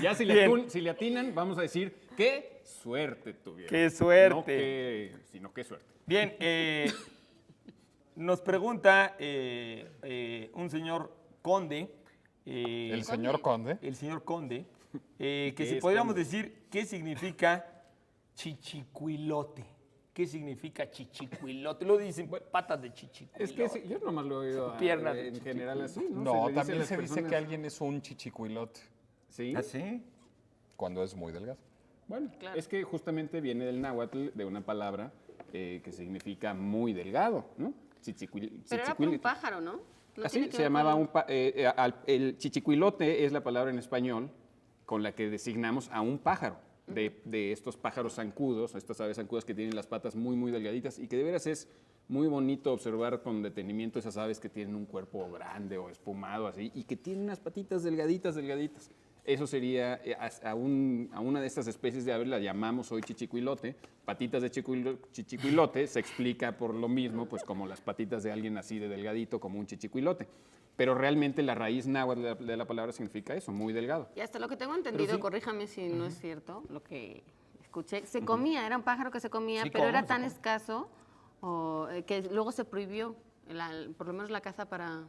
Ya si le atinan, vamos a decir qué suerte tuvieron. ¡Qué suerte! Sino qué suerte. Bien, nos pregunta un señor Conde. El señor Conde. El señor Conde, que ¿Qué si es podríamos Conde? decir qué significa chichicuilote. ¿Qué significa chichicuilote? Lo dicen patas de chichicuilote. Es que sí, yo nomás lo he oído Piernas de en general así, ¿no? No, le dice a también las se dice personas- que alguien es un chichicuilote Sí, ¿Ah, sí? cuando es muy delgado. bueno, Claro. es que justamente viene del náhuatl, de una palabra que significa muy delgado, ¿no? Pero era por un pájaro, ¿no? No Así tiene que se ver llamaba con- el chichicuilote es la palabra en español con la que designamos a un pájaro, de estos pájaros zancudos, estas aves zancudas que tienen las patas muy, muy delgaditas y que de veras es muy bonito observar con detenimiento esas aves que tienen un cuerpo grande o espumado así y que tienen unas patitas delgaditas, delgaditas. Eso sería, a una de estas especies de aves la llamamos hoy chichicuilote. Patitas de chichicuilote se explica por lo mismo, pues como las patitas de alguien así de delgadito, como un chichicuilote. Pero realmente la raíz náhuatl de la palabra significa eso, muy delgado. Y hasta lo que tengo entendido, sí. corríjame si no es cierto, lo que escuché, se comía, era un pájaro que se comía, Sí, pero come, era se tan come. escaso que luego se prohibió, por lo menos la caza para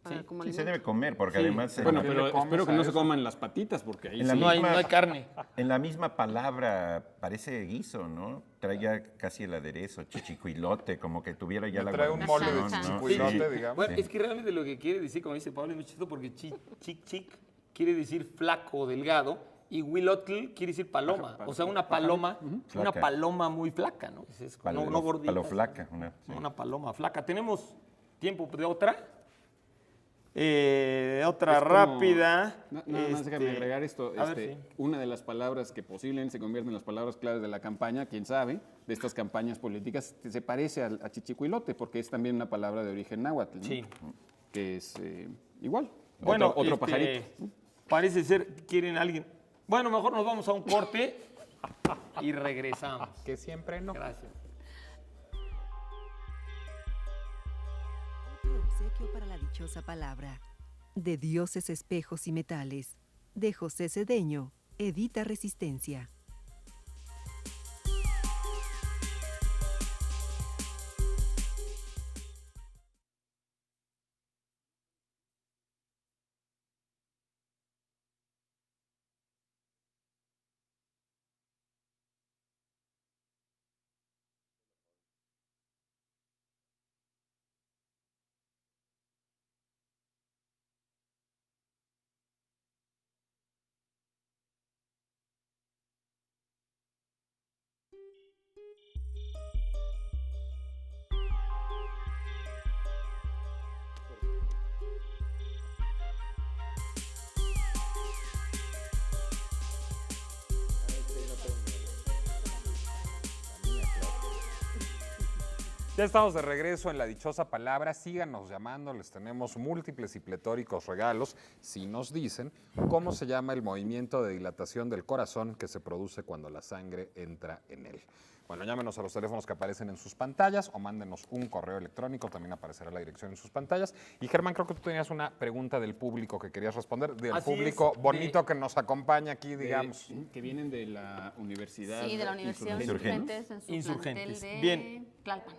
para como Sí, se alimento. debe comer, porque Sí. además Bueno, ¿qué pero le comes espero que a no se eso? coman las patitas, porque ahí En la sí. No hay, misma- no hay carne. en la misma palabra parece guiso, ¿no? Trae ya casi el aderezo, chichicuilote, como que tuviera ya la Trae un mole de guarnición, ¿no? chichicuilote, Sí. digamos. Bueno, Sí. es que realmente lo que quiere decir, como dice Pablo, es muy chistoso porque chic quiere decir flaco o delgado y huilotl quiere decir paloma. O sea, una paloma, una Flaca. paloma muy flaca, ¿no? No gordita. Palo flaca. Sí. Una paloma flaca. ¿Tenemos tiempo de otra? Otra Es como- rápida. Nada más déjame agregar esto. A ver, sí. Una de las palabras que posiblemente se convierten en las palabras claves de la campaña, quién sabe, de estas campañas políticas, se parece a chichicuilote, porque es también una palabra de origen náhuatl, ¿no? Sí. Que es igual. Bueno, otro pajarito. Parece ser que quieren alguien. Bueno, mejor nos vamos a un corte y regresamos. Que siempre no. Gracias. Otro obsequio para la dichosa palabra. De dioses, espejos y metales. De José Cedeño. Edita Resistencia. Ya estamos de regreso en la dichosa palabra. Síganos llamando, les tenemos múltiples y pletóricos regalos si nos dicen cómo se llama el movimiento de dilatación del corazón que se produce cuando la sangre entra en él. Bueno, llámenos a los teléfonos que aparecen en sus pantallas o mándenos un correo electrónico, también aparecerá la dirección en sus pantallas. Y Germán, creo que tú tenías una pregunta del público que querías responder, del Así público es, bonito que nos acompaña aquí, digamos. Que vienen de la universidad. Sí, de la Universidad de Insurgentes. Insurgentes en su Insurgentes. plantel de Bien. Tlalpan.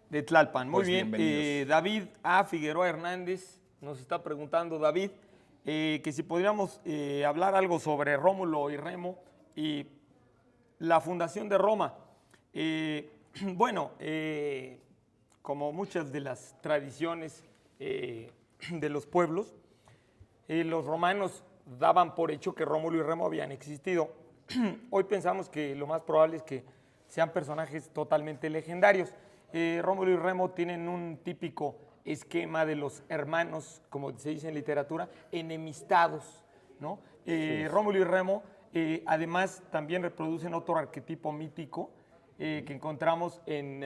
De Tlalpan. Muy Pues bien. bienvenidos. David A. Figueroa Hernández nos está preguntando, David, que si podríamos hablar algo sobre Rómulo y Remo y la fundación de Roma. Bueno, como muchas de las tradiciones de los pueblos, los romanos daban por hecho que Rómulo y Remo habían existido. Hoy pensamos que lo más probable es que sean personajes totalmente legendarios. Rómulo y Remo tienen un típico esquema de los hermanos, como se dice en literatura, enemistados, ¿no? Rómulo y Remo además también reproducen otro arquetipo mítico que encontramos en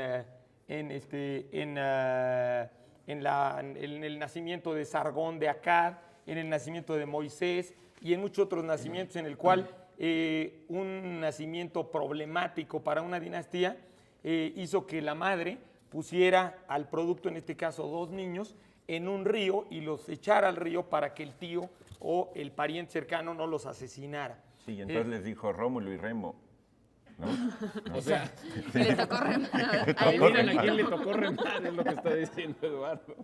el nacimiento de Sargón de Akkad, en el nacimiento de Moisés y en muchos otros nacimientos en el cual un nacimiento problemático para una dinastía hizo que la madre pusiera al producto, en este caso 2 niños, en un río y los echara al río para que el tío o el pariente cercano no los asesinara. Sí, entonces les dijo Rómulo y Remo, ¿no? O sea, Y le tocó remar. adivinen a quién le tocó remar, es lo que está diciendo Eduardo.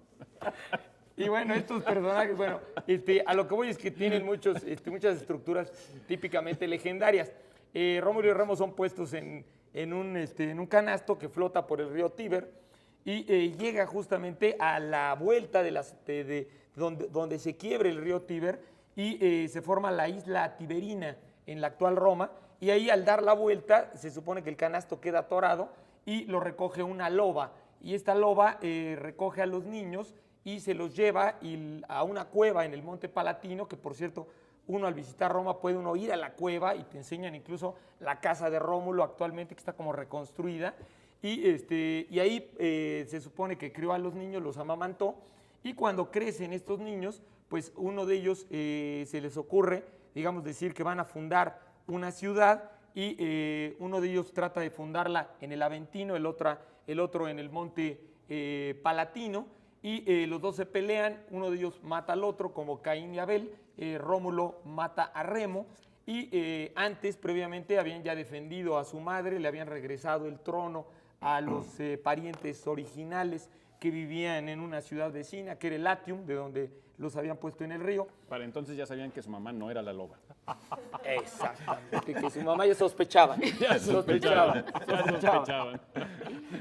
Y bueno, estos personajes, bueno, a lo que voy es que tienen muchas estructuras típicamente legendarias. Rómulo y Remo son puestos en un canasto que flota por el río Tíber y llega justamente a la vuelta de donde se quiebre el río Tíber y se forma la isla Tiberina en la actual Roma. Y ahí al dar la vuelta se supone que el canasto queda atorado y lo recoge una loba. Y esta loba recoge a los niños y se los lleva a una cueva en el Monte Palatino, que por cierto, uno al visitar Roma puede uno ir a la cueva y te enseñan incluso la casa de Rómulo actualmente, que está como reconstruida. Y ahí se supone que crió a los niños, los amamantó, y cuando crecen estos niños, pues uno de ellos se les ocurre, digamos, decir que van a fundar una ciudad y uno de ellos trata de fundarla en el Aventino, el otro en el Monte Palatino, y los dos se pelean, uno de ellos mata al otro como Caín y Abel, Rómulo mata a Remo y antes, previamente, habían ya defendido a su madre, le habían regresado el trono a los parientes originales que vivían en una ciudad vecina, que era el Latium, de donde los habían puesto en el río. Para entonces ya sabían que su mamá no era la loba. Exactamente, que su mamá ya sospechaba.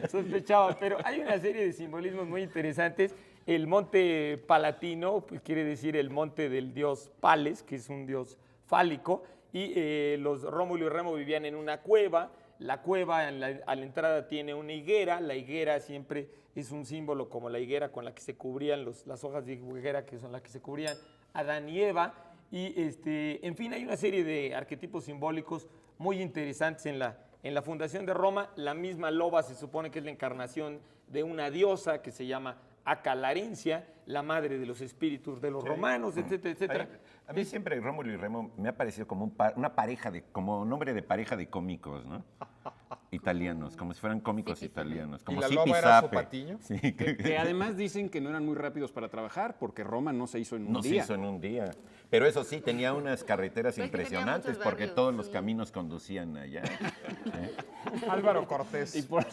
Sospechaba. Pero hay una serie de simbolismos muy interesantes. El monte Palatino, pues quiere decir el monte del dios Pales, que es un dios fálico, y los Rómulo y Remo vivían en una cueva. La cueva a la entrada tiene una higuera. La higuera siempre es un símbolo como la higuera con la que se cubrían las hojas de higuera, que son las que se cubrían Adán y Eva. Y en fin, hay una serie de arquetipos simbólicos muy interesantes en la fundación de Roma. La misma loba se supone que es la encarnación de una diosa que se llama Acalarencia, la madre de los espíritus de los romanos, etcétera, etcétera. A mí siempre Rómulo y Remo me ha parecido como una pareja como nombre de pareja de cómicos, ¿no? Italianos, como si fueran cómicos italianos. Como ¿Y la Zipi loba era su Zape. patiño? Sí, Que además dicen que no eran muy rápidos para trabajar porque Roma no se hizo en un no se día. hizo en un día. Pero eso sí, tenía unas carreteras Pero es que tenía impresionantes muchos porque barrios, todos los sí. caminos conducían allá. Álvaro Cortés. Y por-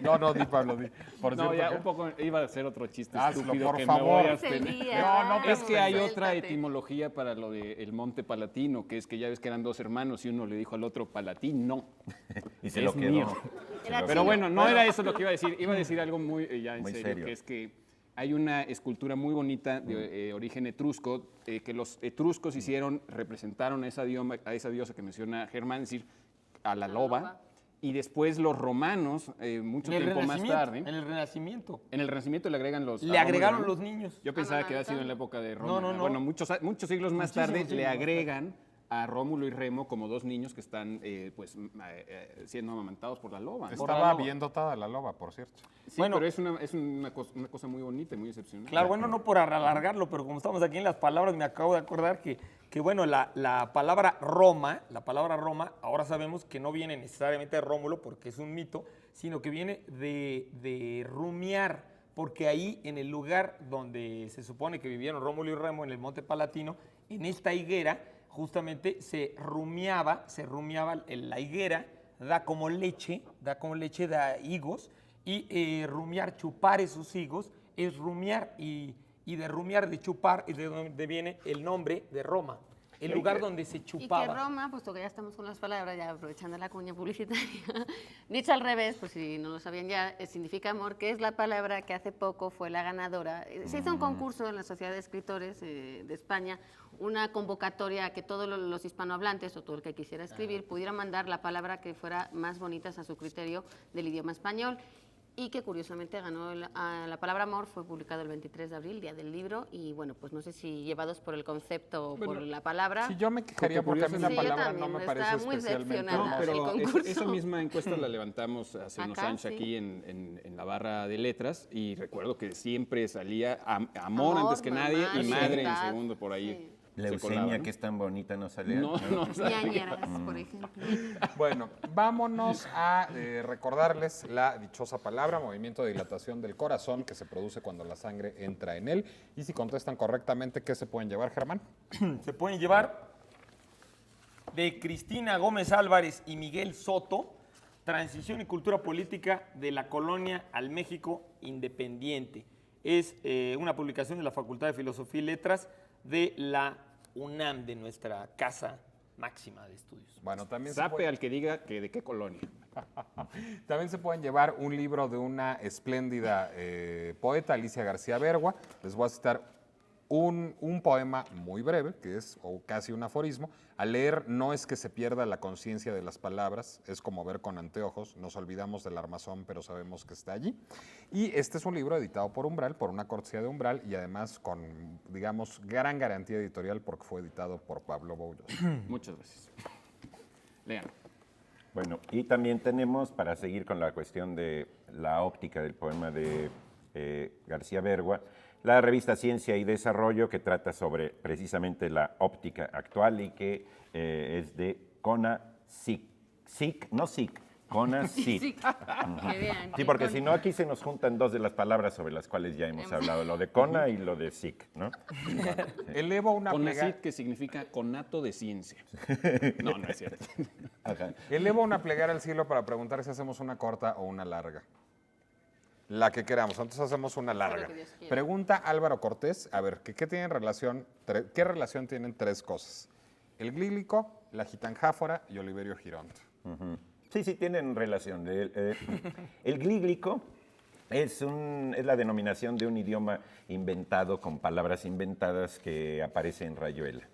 No, di Pablo, di. Por no, cierto ya que- un poco iba a hacer otro chiste Hazlo, estúpido por que favor. me voy a Es el abstener. día. Es que hay Vamos, otra suéltate. etimología para lo del monte Palatino, que es que ya ves que eran dos hermanos y uno le dijo al otro Palatino. Y se Es lo quedó. mío. Se Era lo Pero quedó. bueno, no era eso lo que iba a decir. Iba a decir algo muy ya en Muy serio, serio. que es que hay una escultura muy bonita de origen etrusco que los etruscos representaron a esa diosa que menciona Germán, es decir, a la loba. Y después los romanos, mucho En el tiempo más Renacimiento, tarde, en el Renacimiento. en el Renacimiento le agregan los... Le a agregaron Rómulo y los Remo. niños. Yo pensaba no, que había sido no. en la época de Roma. No. Bueno, muchos siglos más Muchísimos tarde siglos le más tarde. agregan a Rómulo y Remo como dos niños que están siendo amamantados por la loba. Estaba loba. bien dotada la loba, por cierto. Sí, Bueno. pero es una cosa muy bonita y muy excepcional. Claro, bueno, no por alargarlo, pero como estamos aquí en las palabras, me acabo de acordar que bueno, la palabra Roma, ahora sabemos que no viene necesariamente de Rómulo, porque es un mito, sino que viene de rumiar, porque ahí en el lugar donde se supone que vivieron Rómulo y Remo, en el Monte Palatino, en esta higuera, justamente se rumiaba la higuera, da como leche, da higos, y rumiar, chupar esos higos, es rumiar, y de rumiar, de chupar, es de donde viene el nombre de Roma, el lugar donde se Y que chupaba. Roma, puesto que ya estamos con las palabras, ya aprovechando la cuña publicitaria, dicho al revés, por si no lo sabían ya, significa amor, que es la palabra que hace poco fue la ganadora. Se hizo un concurso en la Sociedad de Escritores de España, una convocatoria a que todos los hispanohablantes o todo el que quisiera escribir pudiera mandar la palabra que fuera más bonita a su criterio del idioma español. Y que curiosamente ganó la palabra amor, fue publicado el 23 de abril, Día del Libro, y bueno, pues no sé si llevados por el concepto o por la palabra. Sí, yo me quejaría porque a mí la Sí, yo palabra no también, me está parece muy especialmente decepcionada. No, el pero concurso. esa misma encuesta la levantamos hace unos Acá, años sí. aquí en la barra de letras y recuerdo que siempre salía amor antes que nadie y mamá, madre en libertad, segundo por ahí. sí. se colaba, Leucemia, ¿no? que es tan bonita, no salía. No, no, Ñañeras, por ejemplo. Bueno, vámonos a recordarles la dichosa palabra, movimiento de dilatación del corazón que se produce cuando la sangre entra en él. Y si contestan correctamente, ¿qué se pueden llevar, Germán? Se pueden llevar de Cristina Gómez Álvarez y Miguel Soto, Transición y Cultura Política de la Colonia al México Independiente. Es una publicación de la Facultad de Filosofía y Letras de la UNAM, de nuestra casa máxima de estudios. Bueno, también Sape al que diga que de qué colonia. También se pueden llevar un libro de una espléndida poeta, Alicia García Bergua. Les voy a citar un poema muy breve, que es o casi un aforismo. Al leer no es que se pierda la conciencia de las palabras, es como ver con anteojos, nos olvidamos del armazón, pero sabemos que está allí. Y este es un libro editado por Umbral, por una cortesía de Umbral, y además con, digamos, gran garantía editorial porque fue editado por Pablo Boulos. Muchas gracias. Lean. Bueno, y también tenemos, para seguir con la cuestión de la óptica del poema de García Bergua, la revista Ciencia y Desarrollo, que trata sobre precisamente la óptica actual y que es de CONACYT, CONACYT. Sí, que vean. Sí, porque si no, aquí se nos juntan dos de las palabras sobre las cuales ya hemos hablado, lo de CONA y lo de SIC, ¿no? Elevo una plegaria. CONACYT, que significa conato de ciencia. No, no es cierto. Ajá. Elevo una plegaria al cielo para preguntar si hacemos una corta o una larga. La que queramos, entonces hacemos una larga. que Dios quiera. Pregunta Álvaro Cortés, a ver, ¿qué tienen relación, qué relación tienen tres cosas? El glíglico, la gitanjáfora y Oliverio Girondo. Sí, sí, tienen relación. El glíglico es la denominación de un idioma inventado con palabras inventadas que aparece en Rayuela.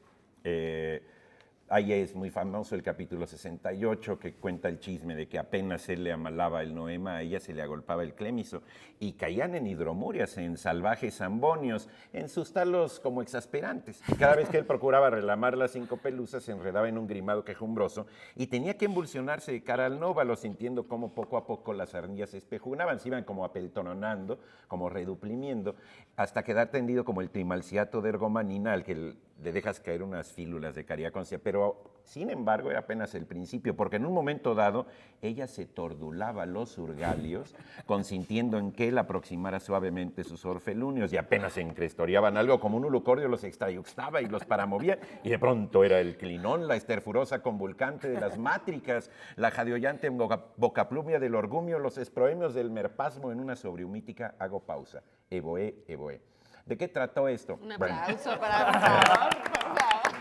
Ahí es muy famoso el capítulo 68 que cuenta el chisme de que apenas él le amalaba el noema, a ella se le agolpaba el clémiso y caían en hidromurias, en salvajes zambonios, en sus talos como exasperantes. Y cada vez que él procuraba relamar las 5 pelusas se enredaba en un grimado quejumbroso y tenía que embulsionarse de cara al nóvalo, sintiendo cómo poco a poco las ardillas se espejunaban, se iban como apeltononando, como reduplimiendo, hasta quedar tendido como el trimalciato de ergomanina al que le dejas caer unas fílulas de cariaconcia, pero sin embargo era apenas el principio, porque en un momento dado ella se tordulaba los urgalios, consintiendo en que él aproximara suavemente sus orfelunios, y apenas se encrestoreaban algo como un ulucordio, los extrayuxtaba y los paramovía, y de pronto era el clinón, la esterfurosa convulcante de las mátricas, la jadiollante bocaplumia del orgumio, los esproemios del merpasmo en una sobrehumítica, hago pausa, evoé, evoé. ¿De qué trató esto? Un Bueno, aplauso para por favor, por favor.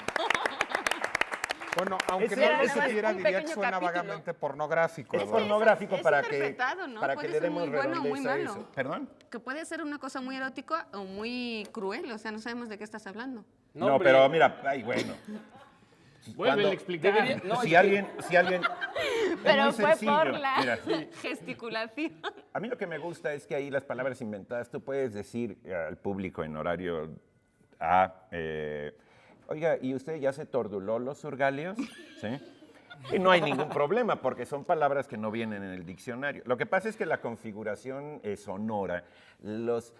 Bueno, aunque Ese no era lo nada más supiera, un diría que pequeño suena capítulo. vagamente pornográfico. es Eduardo. pornográfico es para que interpretado, ¿no? para que Puede le ser demos muy bueno o muy redondez a malo. eso. ¿Perdón? Que puede ser una cosa muy erótica o muy cruel, o sea, no sabemos de qué estás hablando. No, hombre, pero mira, ay, bueno. Vuelve a explicar. No, si es alguien es Pero muy fue sencillo. por la Mira, gesticulación. a mí lo que me gusta es que ahí las palabras inventadas, tú puedes decir al público en horario A, oiga, ¿y usted ya se torduló los urgalios? ¿Sí? Y no hay ningún problema, porque son palabras que no vienen en el diccionario. Lo que pasa es que la configuración sonora, los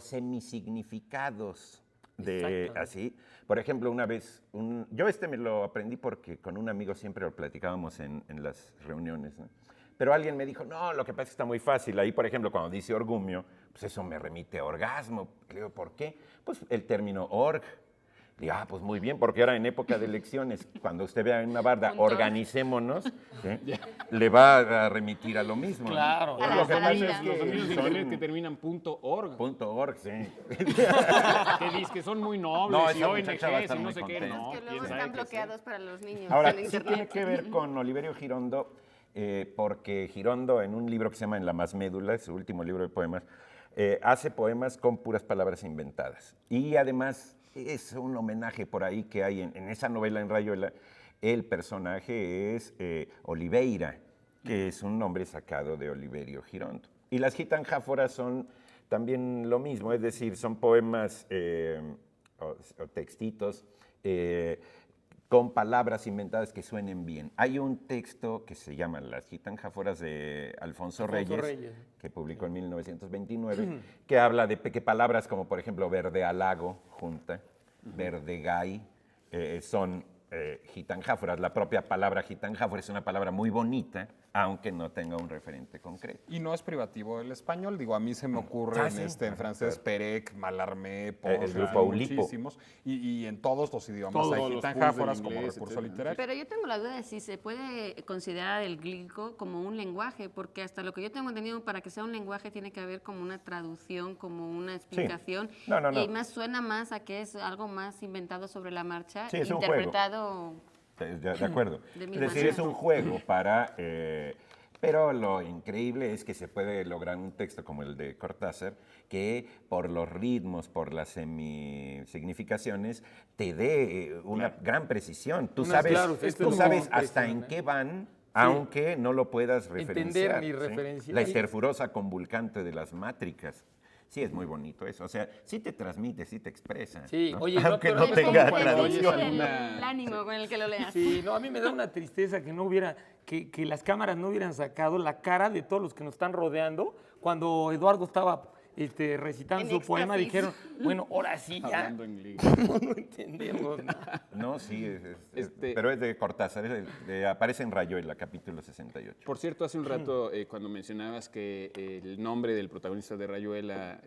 semisignificados de así, por ejemplo, una vez, yo me lo aprendí porque con un amigo siempre lo platicábamos en las reuniones, ¿no? Pero alguien me dijo, no, lo que pasa es que está muy fácil. Ahí, por ejemplo, cuando dice orgumio, pues eso me remite a orgasmo. Le digo, ¿por qué? Pues el término org. Digo, pues muy bien, porque ahora en época de elecciones, cuando usted vea en una barda, Punto org. organicémonos, ¿sí? Le va a remitir a lo mismo. ¿no? Claro. A Lo que la pasa vida. es Los dominios de son internet que terminan .org, .org, sí. que dicen que son muy nobles No, y esa muchacha va a ONGs estar y no muy sé qué. contenta. No, que luego quién sabe están qué sea. bloqueados para los niños Ahora, en sí internet. tiene que ver con Oliverio Girondo, porque Girondo, en un libro que se llama En la más médula, su último libro de poemas, hace poemas con puras palabras inventadas. Y además es un homenaje por ahí que hay en esa novela en Rayuela. El personaje es Oliveira, que es un nombre sacado de Oliverio Girondo. Y las gitanjáforas son también lo mismo, es decir, son poemas o textitos con palabras inventadas que suenen bien. Hay un texto que se llama Las gitanjáforas de Alfonso Reyes, que publicó en 1929, que habla de que palabras como, por ejemplo, verdealago, junta, verdegay, son gitanjáforas. La propia palabra gitanjáfora es una palabra muy bonita, aunque no tenga un referente concreto. Y no es privativo del español, digo, a mí se me ocurre en francés Perec, Malarmé, Porras, grupo Oulipo. muchísimos, y en todos los idiomas Todos hay los gitanjáforas pools del como inglés, recurso etcétera. literario. Pero yo tengo la duda de si se puede considerar el glílico como un lenguaje, porque hasta lo que yo tengo entendido, para que sea un lenguaje tiene que haber como una traducción, como una explicación. No, no, no. Y más suena más a que es algo más inventado sobre la marcha, Sí, es un juego. interpretado. De acuerdo. De Es mil decir, maneras. es un juego para... pero lo increíble es que se puede lograr un texto como el de Cortázar que por los ritmos, por las semisignificaciones, te dé una gran precisión. Tú sabes, claro, esto es tú lo sabes que hasta impresiona. en qué van, aunque no lo puedas referenciar. ni ¿sí? referenciar. La esterfurosa convulcante de las mátricas. Sí, es muy bonito eso. O sea, sí te transmite, sí te expresa. Sí, ¿no? oye, no, aunque pero no es tenga como cuando oyes traducción. el ánimo con el que lo leas. Sí, no, a mí me da una tristeza que no hubiera, que las cámaras no hubieran sacado la cara de todos los que nos están rodeando. Cuando Eduardo estaba recitando En su poema, éxtasis. dijeron, bueno, ahora sí ya. Hablando en inglés. No entendemos nada. No, sí, Este- pero es de Cortázar, aparece en Rayuela, capítulo 68. Por cierto, hace un rato, cuando mencionabas que el nombre del protagonista de Rayuela,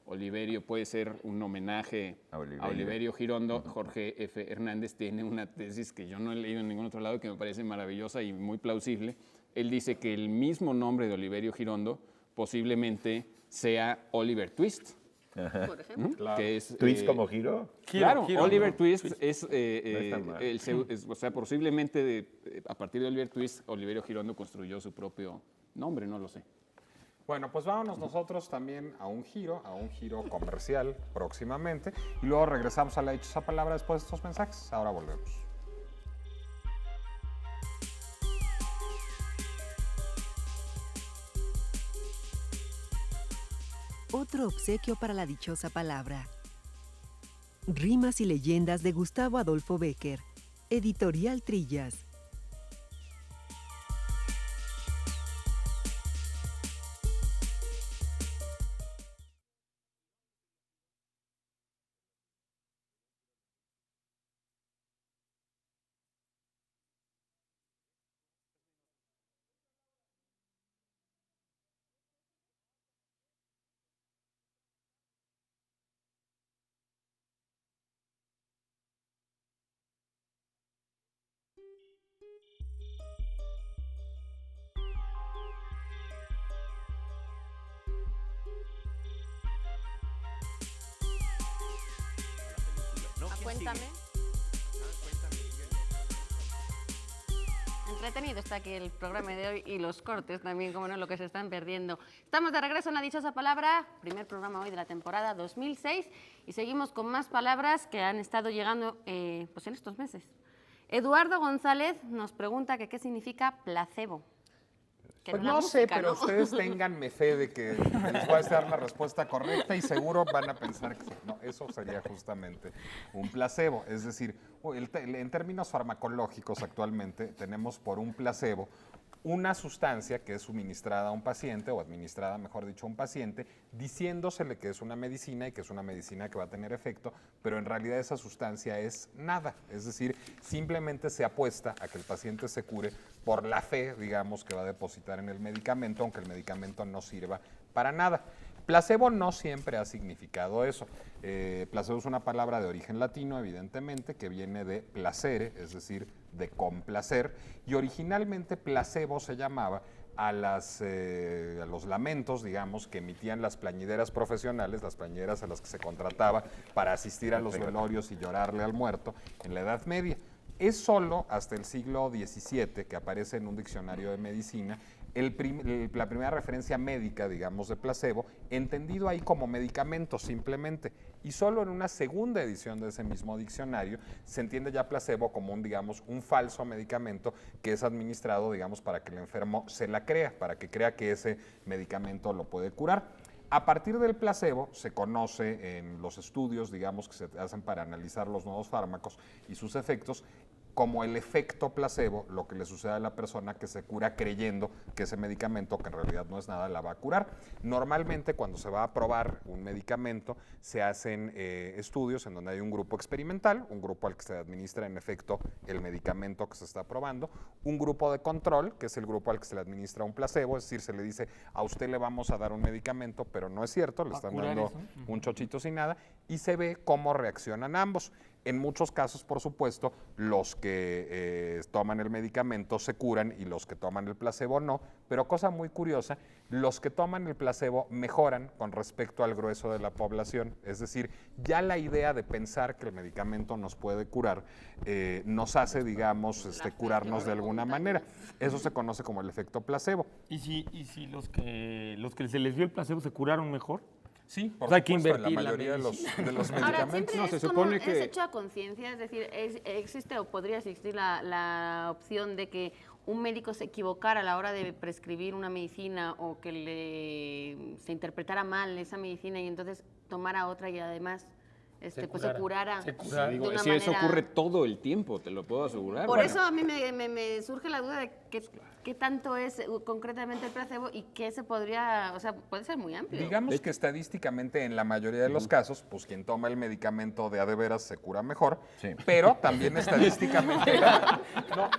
Oliverio, puede ser un homenaje A a Oliverio. Oliverio Girondo, Jorge F. Hernández tiene una tesis que yo no he leído en ningún otro lado que me parece maravillosa y muy plausible. Él dice que el mismo nombre de Oliverio Girondo posiblemente sea Oliver Twist. Por ejemplo. Que es, ¿Twist como giro? Claro, Giro, Oliver ¿no? Twist es, está mal. o sea, posiblemente a partir de Oliver Twist, Oliverio Girondo construyó su propio nombre, no lo sé. Bueno, pues vámonos nosotros también a un giro comercial próximamente. Y luego regresamos a la dichosa palabra después de estos mensajes. Ahora volvemos. Otro obsequio para la dichosa palabra. Rimas y leyendas de Gustavo Adolfo Bécquer. Editorial Trillas. Cuéntame. Entretenido está aquí el programa de hoy y los cortes también, como no, lo que se están perdiendo. Estamos de regreso en La Dichosa Palabra, primer programa hoy de la temporada 2006 y seguimos con más palabras que han estado llegando pues en estos meses. Eduardo González nos pregunta que qué significa placebo. Que Pues es la no sé, música, pero ¿no? ustedes ténganme fe de que les voy a dar la respuesta correcta y seguro van a pensar que sí. No, eso sería justamente un placebo. Es decir, en términos farmacológicos actualmente tenemos por un placebo una sustancia que es suministrada a un paciente, o administrada, mejor dicho, a un paciente, diciéndosele que es una medicina y que es una medicina que va a tener efecto, pero en realidad esa sustancia es nada. Es decir, simplemente se apuesta a que el paciente se cure por la fe, digamos, que va a depositar en el medicamento, aunque el medicamento no sirva para nada. Placebo no siempre ha significado eso. Placebo es una palabra de origen latino, evidentemente, que viene de placere, es decir, de complacer, y originalmente placebo se llamaba a los lamentos, digamos, que emitían las plañideras profesionales, las plañideras a las que se contrataba para asistir a los velorios y llorarle al muerto en la Edad Media. Es solo hasta el siglo XVII que aparece en un diccionario de medicina la primera referencia médica, digamos, de placebo, entendido ahí como medicamento simplemente. Y solo en una segunda edición de ese mismo diccionario se entiende ya placebo como un falso medicamento que es administrado, digamos, para que el enfermo se la crea, para que crea que ese medicamento lo puede curar. A partir del placebo se conoce en los estudios, digamos, que se hacen para analizar los nuevos fármacos y sus efectos, como el efecto placebo, lo que le sucede a la persona que se cura creyendo que ese medicamento, que en realidad no es nada, la va a curar. Normalmente cuando se va a probar un medicamento se hacen estudios en donde hay un grupo experimental, un grupo al que se administra en efecto el medicamento que se está probando, un grupo de control, que es el grupo al que se le administra un placebo, es decir, se le dice a usted le vamos a dar un medicamento, pero no es cierto, le están dando un chochito sin nada, y se ve cómo reaccionan ambos. En muchos casos, por supuesto, los que toman el medicamento se curan y los que toman el placebo no, pero cosa muy curiosa, los que toman el placebo mejoran con respecto al grueso de la población, es decir, ya la idea de pensar que el medicamento nos puede curar nos hace, digamos, curarnos de alguna manera. Eso se conoce como el efecto placebo. ¿Y si los que se les dio el placebo se curaron mejor? Sí, por sea, hay que supuesto, en la invertir la mayoría de los Ahora, medicamentos. siempre No, se es como supone es que- hecho a conciencia, es decir, existe o podría existir la opción de que un médico se equivocara a la hora de prescribir una medicina o que se interpretara mal esa medicina y entonces tomara otra y además se curara. Se curara. de Digo, una si eso manera- ocurre todo el tiempo, te lo puedo asegurar. Por Bueno, eso a mí me surge la duda de qué tanto es concretamente el placebo y qué se podría, o sea, puede ser muy amplio. Digamos que estadísticamente en la mayoría de los casos, pues quien toma el medicamento de a de veras se cura mejor, Sí. pero también estadísticamente, no,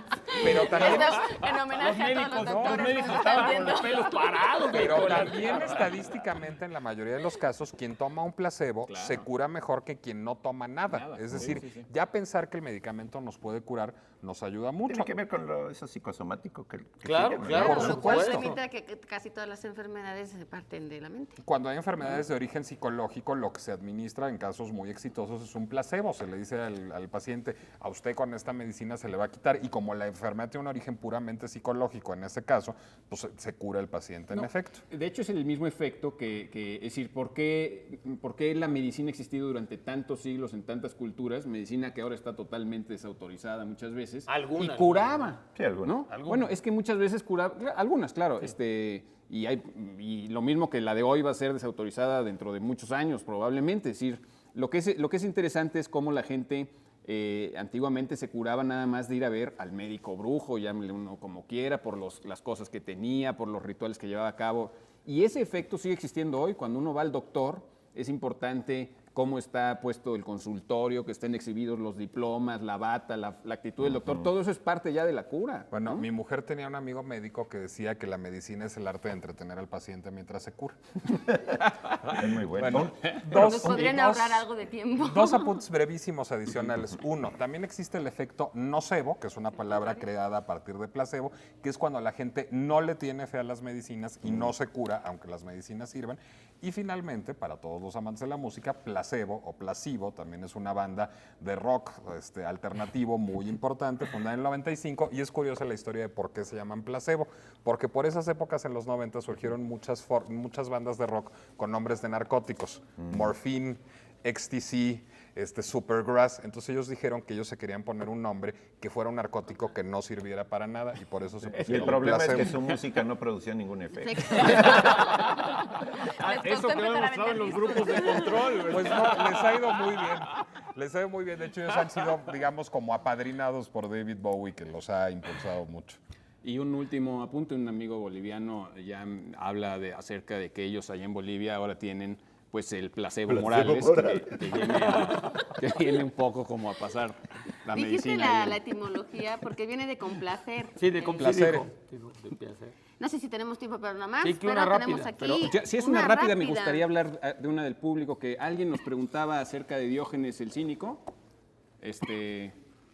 Pero también, Esto en homenaje a todos los Los doctores. médicos que nos estaban están con los viendo. pelos parados. pero doctor. también estadísticamente en la mayoría de los casos, quien toma un placebo Claro. se cura mejor que quien no toma nada. Nada, Es sí, decir, sí, sí. ya pensar que el medicamento nos puede curar nos ayuda mucho. Tiene que ver con eso psicosomático que Claro, tiene, ¿no? claro. Por Claro, lo supuesto. cual permite que casi todas las enfermedades se parten de la mente. Cuando hay enfermedades de origen psicológico, lo que se administra en casos muy exitosos es un placebo. Se le dice al paciente, a usted con esta medicina se le va a quitar. Y como la enfermedad tiene un origen puramente psicológico, en ese caso, pues se cura el paciente en No, efecto. De hecho, es el mismo efecto es decir, ¿por qué la medicina ha existido durante tantos siglos en tantas culturas? Medicina que ahora está totalmente desautorizada muchas veces. Algunas, Y curaba. Sí, algunas. ¿no? Bueno, es que muchas veces curaba, algunas, claro. Y lo mismo que la de hoy va a ser desautorizada dentro de muchos años, probablemente. Es decir, lo que es interesante es cómo la gente antiguamente se curaba nada más de ir a ver al médico brujo, llámele uno como quiera, por las cosas que tenía, por los rituales que llevaba a cabo. Y ese efecto sigue existiendo hoy. Cuando uno va al doctor, es importante cómo está puesto el consultorio, que estén exhibidos los diplomas, la bata, la actitud del doctor. Todo eso es parte ya de la cura. Bueno, ¿no? mi mujer tenía un amigo médico que decía que la medicina es el arte de entretener al paciente mientras se cura. Es muy bueno. Nos podrían ahorrar algo de tiempo. Dos apuntes brevísimos adicionales. Uno, también existe el efecto nocebo, que es una palabra creada a partir de placebo, que es cuando la gente no le tiene fe a las medicinas y no se cura, aunque las medicinas sirvan. Y finalmente, para todos los amantes de la música, Placebo o Placebo también es una banda de rock alternativo muy importante, fundada en el 95, y es curiosa la historia de por qué se llaman Placebo, porque por esas épocas en los 90 surgieron muchas bandas de rock con nombres de narcóticos, Morphine, Ecstasy, Supergrass. Entonces ellos dijeron que ellos se querían poner un nombre que fuera un narcótico que no sirviera para nada y por eso se Y el pusieron problema es Placebo. que su música no producía ningún efecto. Eso quedó demostrado en los grupos de control. ¿verdad? Pues no, les ha ido muy bien. Les ha ido muy bien. De hecho, ellos han sido, digamos, como apadrinados por David Bowie, que los ha impulsado mucho. Y un último apunte, un amigo boliviano ya habla acerca de que ellos allá en Bolivia ahora tienen pues el placebo Morales, que viene un poco como a pasar la Dijiste medicina. ahí. la etimología porque viene de complacer. Sí, de Placer. Dijo, de placer. No sé si tenemos tiempo para una más, Sí, que pero una tenemos rápida, aquí pero Ya, si es una rápida, me rápida. gustaría hablar de una del público, que alguien nos preguntaba acerca de Diógenes el Cínico.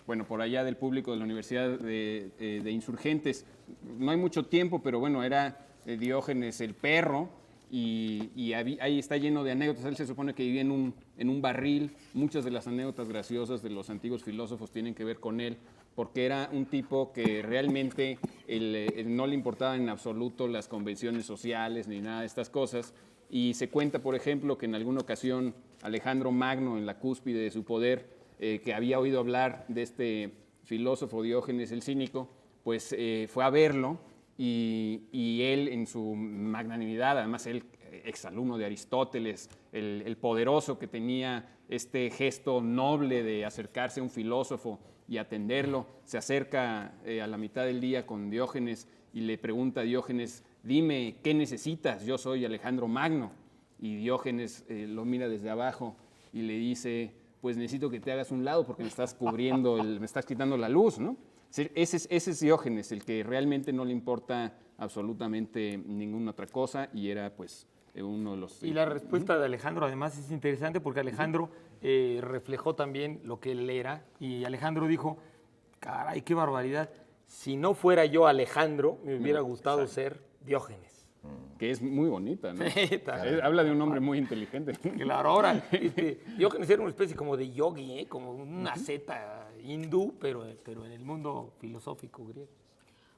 Bueno, por allá del público de la Universidad de Insurgentes. No hay mucho tiempo, pero bueno, era Diógenes el perro, y ahí está lleno de anécdotas. Él se supone que vivía en un barril. Muchas de las anécdotas graciosas de los antiguos filósofos tienen que ver con él, porque era un tipo que realmente no le importaban en absoluto las convenciones sociales ni nada de estas cosas. Y se cuenta, por ejemplo, que en alguna ocasión Alejandro Magno, en la cúspide de su poder, que había oído hablar de este filósofo Diógenes el Cínico, pues fue a verlo, y él en su magnanimidad, además él exalumno de Aristóteles, el poderoso que tenía este gesto noble de acercarse a un filósofo y atenderlo, se acerca a la mitad del día con Diógenes y le pregunta a Diógenes: dime, ¿qué necesitas? Yo soy Alejandro Magno. Y Diógenes lo mira desde abajo y le dice: pues necesito que te hagas un lado porque me estás cubriendo, me estás quitando la luz, ¿no? Ese es Diógenes, el que realmente no le importa absolutamente ninguna otra cosa, y era pues uno de los... Y la respuesta de Alejandro además es interesante porque Alejandro reflejó también lo que él era, y Alejandro dijo: caray, qué barbaridad, si no fuera yo Alejandro, me hubiera gustado ser Diógenes. Que es muy bonita, ¿no? Sí, también. Habla de un hombre muy inteligente. Claro, ahora, Diógenes era una especie como de yogi, como una zeta hindú, pero en el mundo filosófico griego.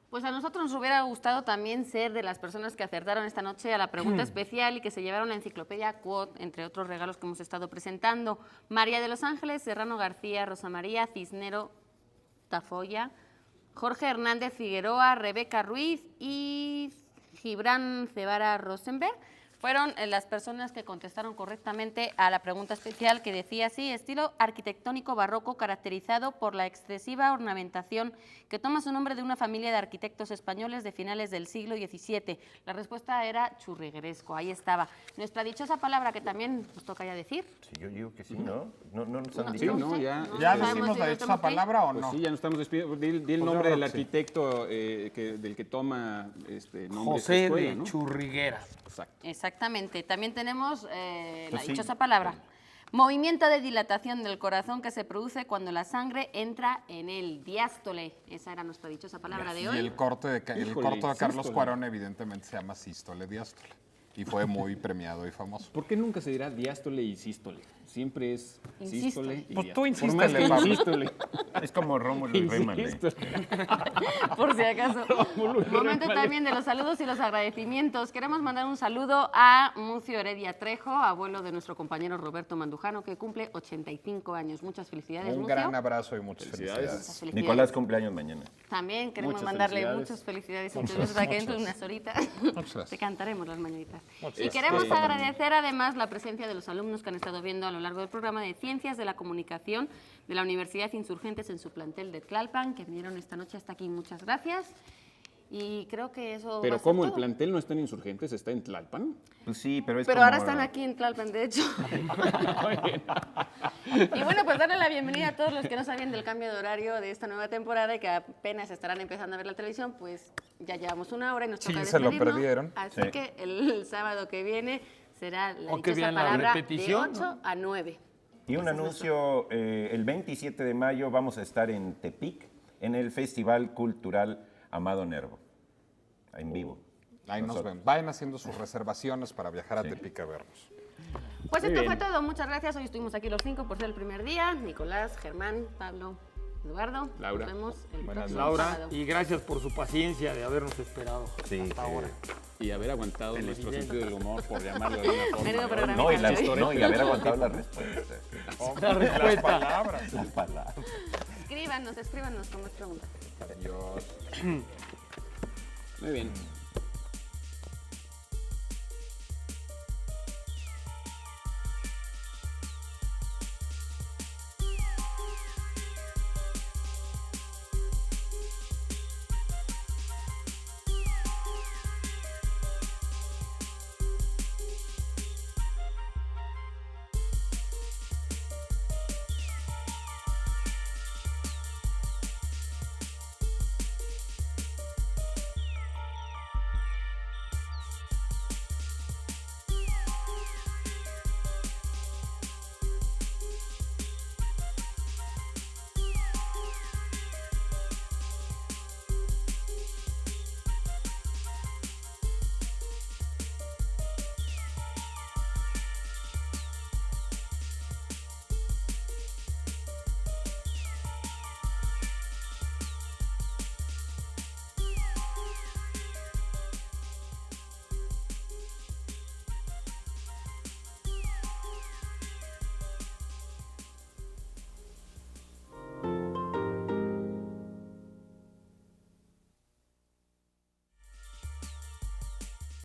Pues a nosotros nos hubiera gustado también ser de las personas que acertaron esta noche a la pregunta especial y que se llevaron la enciclopedia Quod, entre otros regalos que hemos estado presentando. María de los Ángeles, Serrano García, Rosa María Cisnero Tafoya, Jorge Hernández Figueroa, Rebeca Ruiz y Gibran Cebara Rosenberg fueron las personas que contestaron correctamente a la pregunta especial que decía así: estilo arquitectónico barroco caracterizado por la excesiva ornamentación que toma su nombre de una familia de arquitectos españoles de finales del siglo XVII. La respuesta era churrigueresco, ahí estaba. Nuestra dichosa palabra que también nos toca ya decir. Sí, yo digo que sí, ¿no? No nos han Sí, dicho. no, ya. ¿Ya sabemos decimos si la nos dichosa estamos palabra o Pues no? sí, ya nos estamos despidiendo. Di el Pues nombre yo del creo que sí. arquitecto del que toma nombre José de escuela, de ¿no? Churriguera. Exacto. Exactamente. También tenemos la Pues sí. dichosa palabra. Movimiento de dilatación del corazón que se produce cuando la sangre entra en el diástole. Esa era nuestra dichosa palabra de Y hoy. el corto de Híjole, Carlos sístole. Cuarón evidentemente se llama sístole diástole. Y fue muy premiado y famoso. ¿Por qué nunca se dirá diástole y sístole? Siempre es sístole y Pues tú diástole. Por más insístele, que Pablo. insístole. Es como Rómulo y Rémale. Insístole. Por si acaso. Momento también de los saludos y los agradecimientos. Queremos mandar un saludo a Mucio Heredia Trejo, abuelo de nuestro compañero Roberto Mandujano, que cumple 85 años. Muchas felicidades, Un Mucio. gran abrazo y muchas Felicidades. felicidades. Muchas felicidades. Nicolás cumpleaños mañana. También queremos Muchas mandarle felicidades. muchas felicidades entonces para que dentro de unas horitas gracias. te cantaremos las mañanitas. Muchas Y gracias. queremos agradecer además la presencia de los alumnos que han estado viendo a lo largo del programa de Ciencias de la Comunicación de la Universidad Insurgentes en su plantel de Tlalpan, que vinieron esta noche hasta aquí. Muchas gracias. Y creo que eso va Pero a ser ¿cómo el todo. plantel no está en Insurgentes, está en Tlalpan? Pues sí, pero es Pero como... ahora están aquí en Tlalpan, de hecho. Y bueno, pues darle la bienvenida a todos los que no sabían del cambio de horario de esta nueva temporada y que apenas estarán empezando a ver la televisión, pues ya llevamos una hora y nos Sí, toca se lo despedirnos. perdieron. Así Sí. que el sábado que viene será la O que dichosa vean la palabra de repetición, 8 a 9. Y un anuncio, el 27 de mayo vamos a estar en Tepic, en el Festival Cultural Amado Nervo, en vivo. Ahí nos Nosotros. ven. Vayan haciendo sus reservaciones para viajar a Tepic a vernos. Pues Muy esto bien. fue todo. Muchas gracias. Hoy estuvimos aquí los 5 por ser el primer día. Nicolás, Germán, Pablo, Eduardo. Laura. Nos vemos el Buenas próximo Laura, sábado. y gracias por su paciencia de habernos esperado Sí, hasta ahora. Y haber aguantado nuestro Televidente. sentido del humor, por llamarlo de alguna forma. Menudo programa. No, y, la- Historia. no, y haber aguantado la respuesta. La respuesta. La palabra. Escríbanos con más preguntas. Adiós. Muy bien.